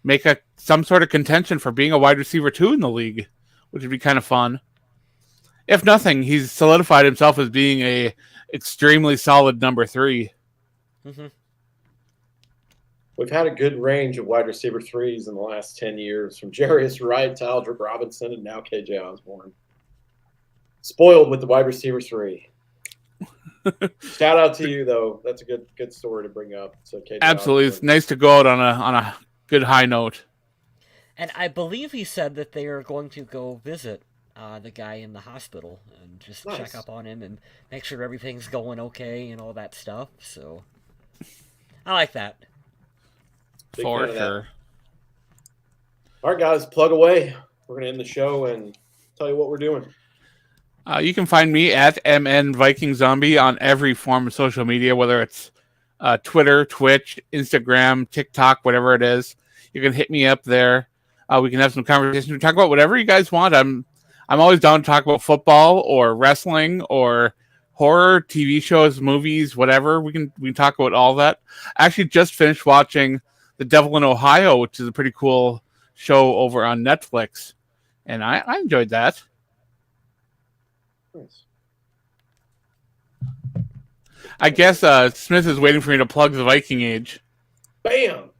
make some sort of contention for being a wide receiver 2 in the league, which would be kind of fun. If nothing, he's solidified himself as being a extremely solid number 3. Mm-hmm. We've had a good range of wide receiver 3s in the last 10 years, from Jarius Wright to Aldrick Robinson and now KJ Osborne. Spoiled with the wide receiver 3. Shout out to you, though. That's a good story to bring up. So KJ absolutely, Osborne. It's nice to go out on a good high note. And I believe he said that they are going to go visit the guy in the hospital and just check up on him and make sure everything's going okay and all that stuff. So I like that. Big for fan of sure. that. All right, guys, plug away. We're going to end the show and tell you what we're doing. You can find me at MNVikingZombie on every form of social media, whether it's Twitter, Twitch, Instagram, TikTok, whatever it is. You can hit me up there. We can have some conversation. We talk about whatever you guys want. I'm always down to talk about football or wrestling or horror, TV shows, movies, whatever. We can talk about all that. I actually just finished watching The Devil in Ohio, which is a pretty cool show over on Netflix, and I enjoyed that. Nice. I guess Smith is waiting for me to plug the Viking Age. Bam!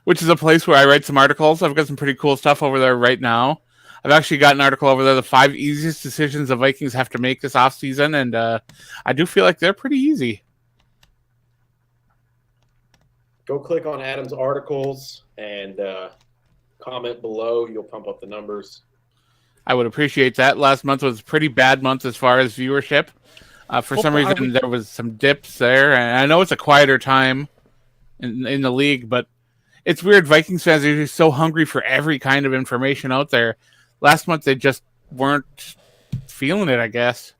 Which is a place where I write some articles. I've got some pretty cool stuff over there right now. I've actually got an article over there, the 5 easiest decisions the Vikings have to make this offseason, and I do feel like they're pretty easy. Go click on Adam's articles and comment below. You'll pump up the numbers. I would appreciate that. Last month was a pretty bad month as far as viewership. For some reason, there was some dips there. And I know it's a quieter time in the league, but it's weird. Vikings fans are just so hungry for every kind of information out there. Last month, they just weren't feeling it, I guess.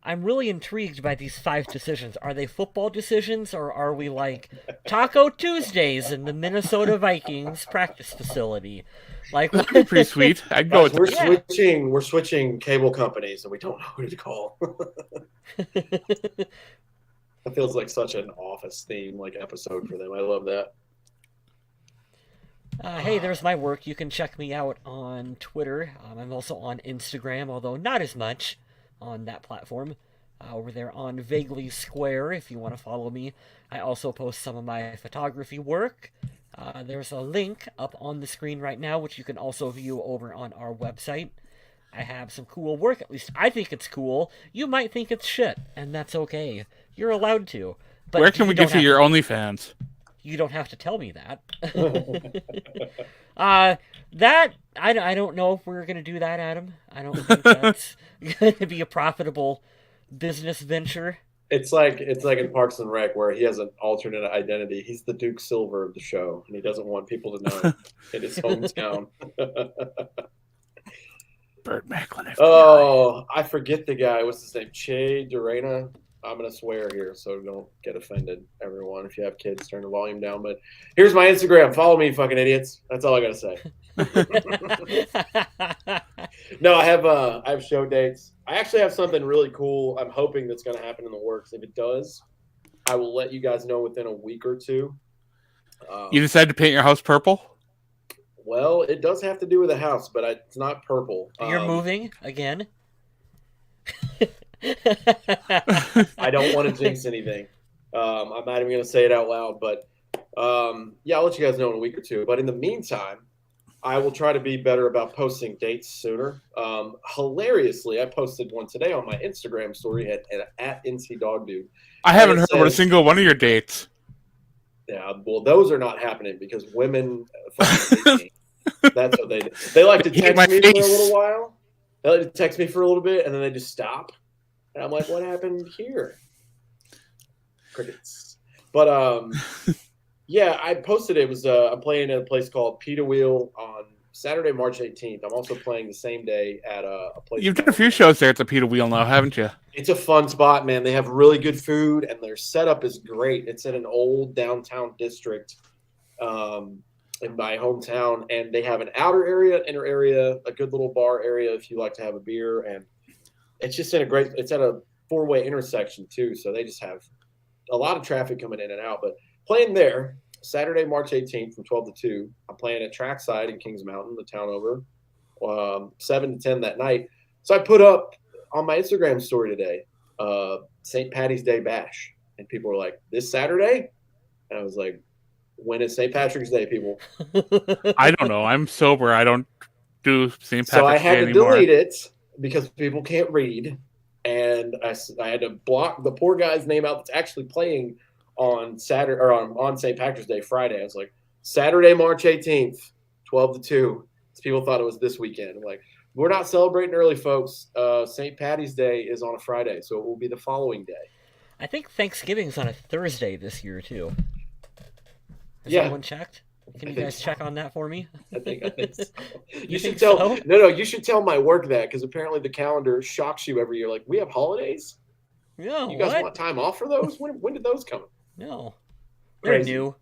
I'm really intrigued by these 5 decisions. Are they football decisions, or are we like Taco Tuesdays in the Minnesota Vikings practice facility? Like, that'd be pretty sweet. I'd go with We're switching cable companies, and we don't know who to call. It feels like such an Office theme episode for them. I love that. Hey, there's my work. You can check me out on Twitter. I'm also on Instagram, although not as much on that platform. over there on Vaguely Square if you want to follow me. I also post some of my photography work. There's a link up on the screen right now, which you can also view over on our website. I have some cool work, at least I think it's cool. You might think it's shit, and that's okay. You're allowed to. But where can we get to your OnlyFans? You don't have to tell me that. I don't know if we're going to do that, Adam. I don't think that's going to be a profitable business venture. It's like in Parks and Rec where he has an alternate identity. He's the Duke Silver of the show, and he doesn't want people to know in his hometown. Burt Macklin. FBI. Oh, I forget the guy. What's his name? Che Durena. I'm going to swear here, so don't get offended, everyone. If you have kids, turn the volume down. But here's my Instagram. Follow me, fucking idiots. That's all I got to say. No, I have show dates. I actually have something really cool I'm hoping that's going to happen in the works. If it does, I will let you guys know within a week or two. You decided to paint your house purple? Well, it does have to do with a house, but it's not purple. You're moving again? I don't want to jinx anything. I'm not even going to say it out loud, but yeah, I'll let you guys know in a week or two. But in the meantime, I will try to be better about posting dates sooner. Hilariously, I posted one today on my Instagram story at NCDogDude. I haven't heard about a single one of your dates. Yeah, well, those are not happening because women fucking hate me. That's what they do. They like to text me for a little while. They like to text me for a little bit, and then they just stop. And I'm like, what happened here? Crickets. But yeah, I posted it. I'm playing at a place called Pita Wheel on Saturday, March 18th. I'm also playing the same day at a place. You've done a few shows there at the Pita Wheel now, haven't you? It's a fun spot, man. They have really good food, and their setup is great. It's in an old downtown district in my hometown, and they have an outer area, inner area, a good little bar area if you like to have a beer, and it's just it's at a four-way intersection too, so they just have a lot of traffic coming in and out. But playing there Saturday, March 18th from 12 to 2. I'm playing at Trackside in Kings Mountain, the town over, 7 to 10 that night. So I put up on my Instagram story today, St. Patty's Day Bash, and people were like, "This Saturday?" And I was like, "When is St. Patrick's Day, people?" I don't know. I'm sober. I don't do St. Patrick's Day So I had to anymore. delete it because people can't read, and I had to block the poor guy's name out that's actually playing on Saturday or on St. Patrick's Day Friday. I was like, Saturday, March 18th, 12 to 2. People thought it was this weekend. I'm like, we're not celebrating early, folks. St. Patty's Day is on a Friday, so it will be the following day. I think Thanksgiving's on a Thursday this year too. Has Yeah. anyone checked? Can you guys check on that for me? I think so. You should think tell so? No, you should tell my work that, because apparently the calendar shocks you every year. Like, we have holidays? No, You guys what? want time off for those? When did those come? No. They're Crazy. new.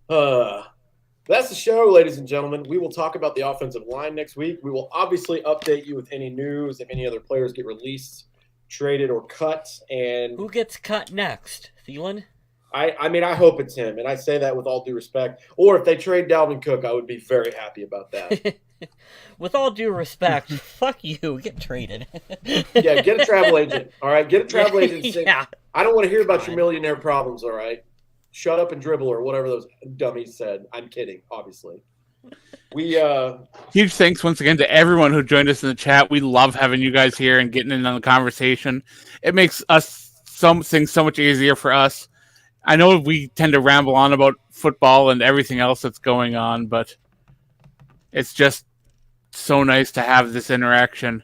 That's the show, ladies and gentlemen. We will talk about the offensive line next week. We will obviously update you with any news, if any other players get released, traded, or cut. And Who gets cut next? Thielen? I mean, I hope it's him, and I say that with all due respect. Or if they trade Dalvin Cook, I would be very happy about that. With all due respect, fuck you. Get traded. Yeah, get a travel agent. All right, get a travel agent. Yeah. I don't want to hear about your millionaire problems. All right, shut up and dribble, or whatever those dummies said. I'm kidding, obviously. We Huge thanks once again to everyone who joined us in the chat. We love having you guys here and getting in on the conversation. It makes us things so much easier for us. I know we tend to ramble on about football and everything else that's going on, but it's just so nice to have this interaction.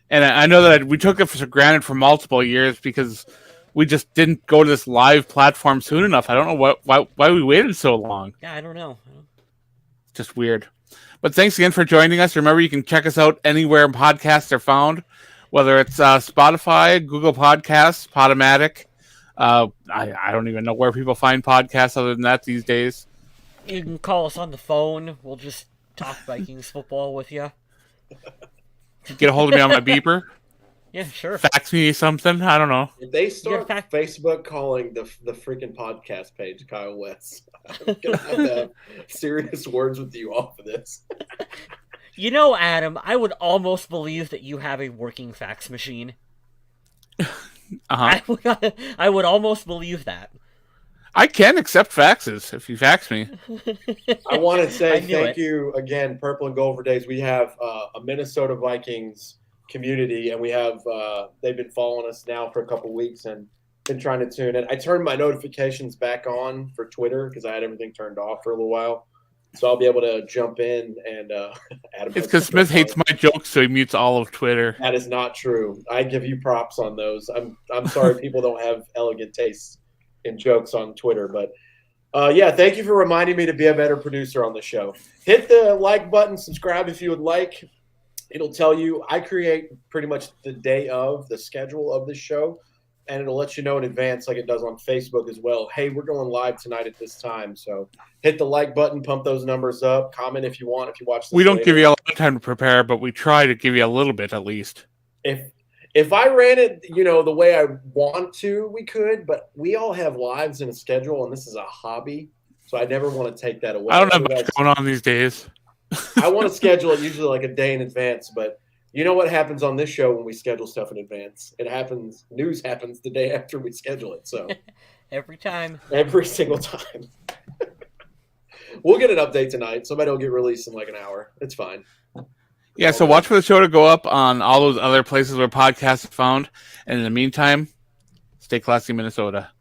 And I know that we took it for granted for multiple years because we just didn't go to this live platform soon enough. I don't know why we waited so long. Yeah, I don't know. Just weird. But thanks again for joining us. Remember, you can check us out anywhere podcasts are found, whether it's Spotify, Google Podcasts, Podomatic. I don't even know where people find podcasts other than that these days. You can call us on the phone. We'll just talk Vikings football with you. Get a hold of me on my beeper. Yeah, sure. Fax me something. I don't know. if they start fact- Facebook calling the freaking podcast page Kyle West, I'm gonna have to have serious words with you off of this. You know, Adam, I would almost believe that you have a working fax machine. I would almost believe that. I can accept faxes if you fax me. I want to say I knew thank it. you again, Purple and Gold for Days. We have a Minnesota Vikings community, and we have they've been following us now for a couple weeks and been trying to tune in. I turned my notifications back on for Twitter because I had everything turned off for a little while, so I'll be able to jump in and add. It's because Smith hates my jokes, so he mutes all of Twitter. That is not true. I give you props on those. I'm sorry people don't have elegant tastes in jokes on Twitter, but yeah, thank you for reminding me to be a better producer on the show. Hit the like button, subscribe if you would like. It'll tell you I create pretty much the day of the schedule of the show, and it'll let you know in advance, like it does on Facebook as well. Hey, we're going live tonight at this time, so hit the like button, pump those numbers up, comment if you want. If you watch this We don't later. give you a lot of time to prepare, but we try to give you a little bit at least. If I ran it, the way I want to, we could, but we all have lives and a schedule, and this is a hobby, so I never want to take that away. I don't have much going on these days. I want to schedule it usually like a day in advance, but you know what happens on this show when we schedule stuff in advance? News happens the day after we schedule it, so. Every time. Every single time. We'll get an update tonight. Somebody will get released in like an hour. It's fine. Yeah, so watch for the show to go up on all those other places where podcasts are found. And in the meantime, stay classy, Minnesota.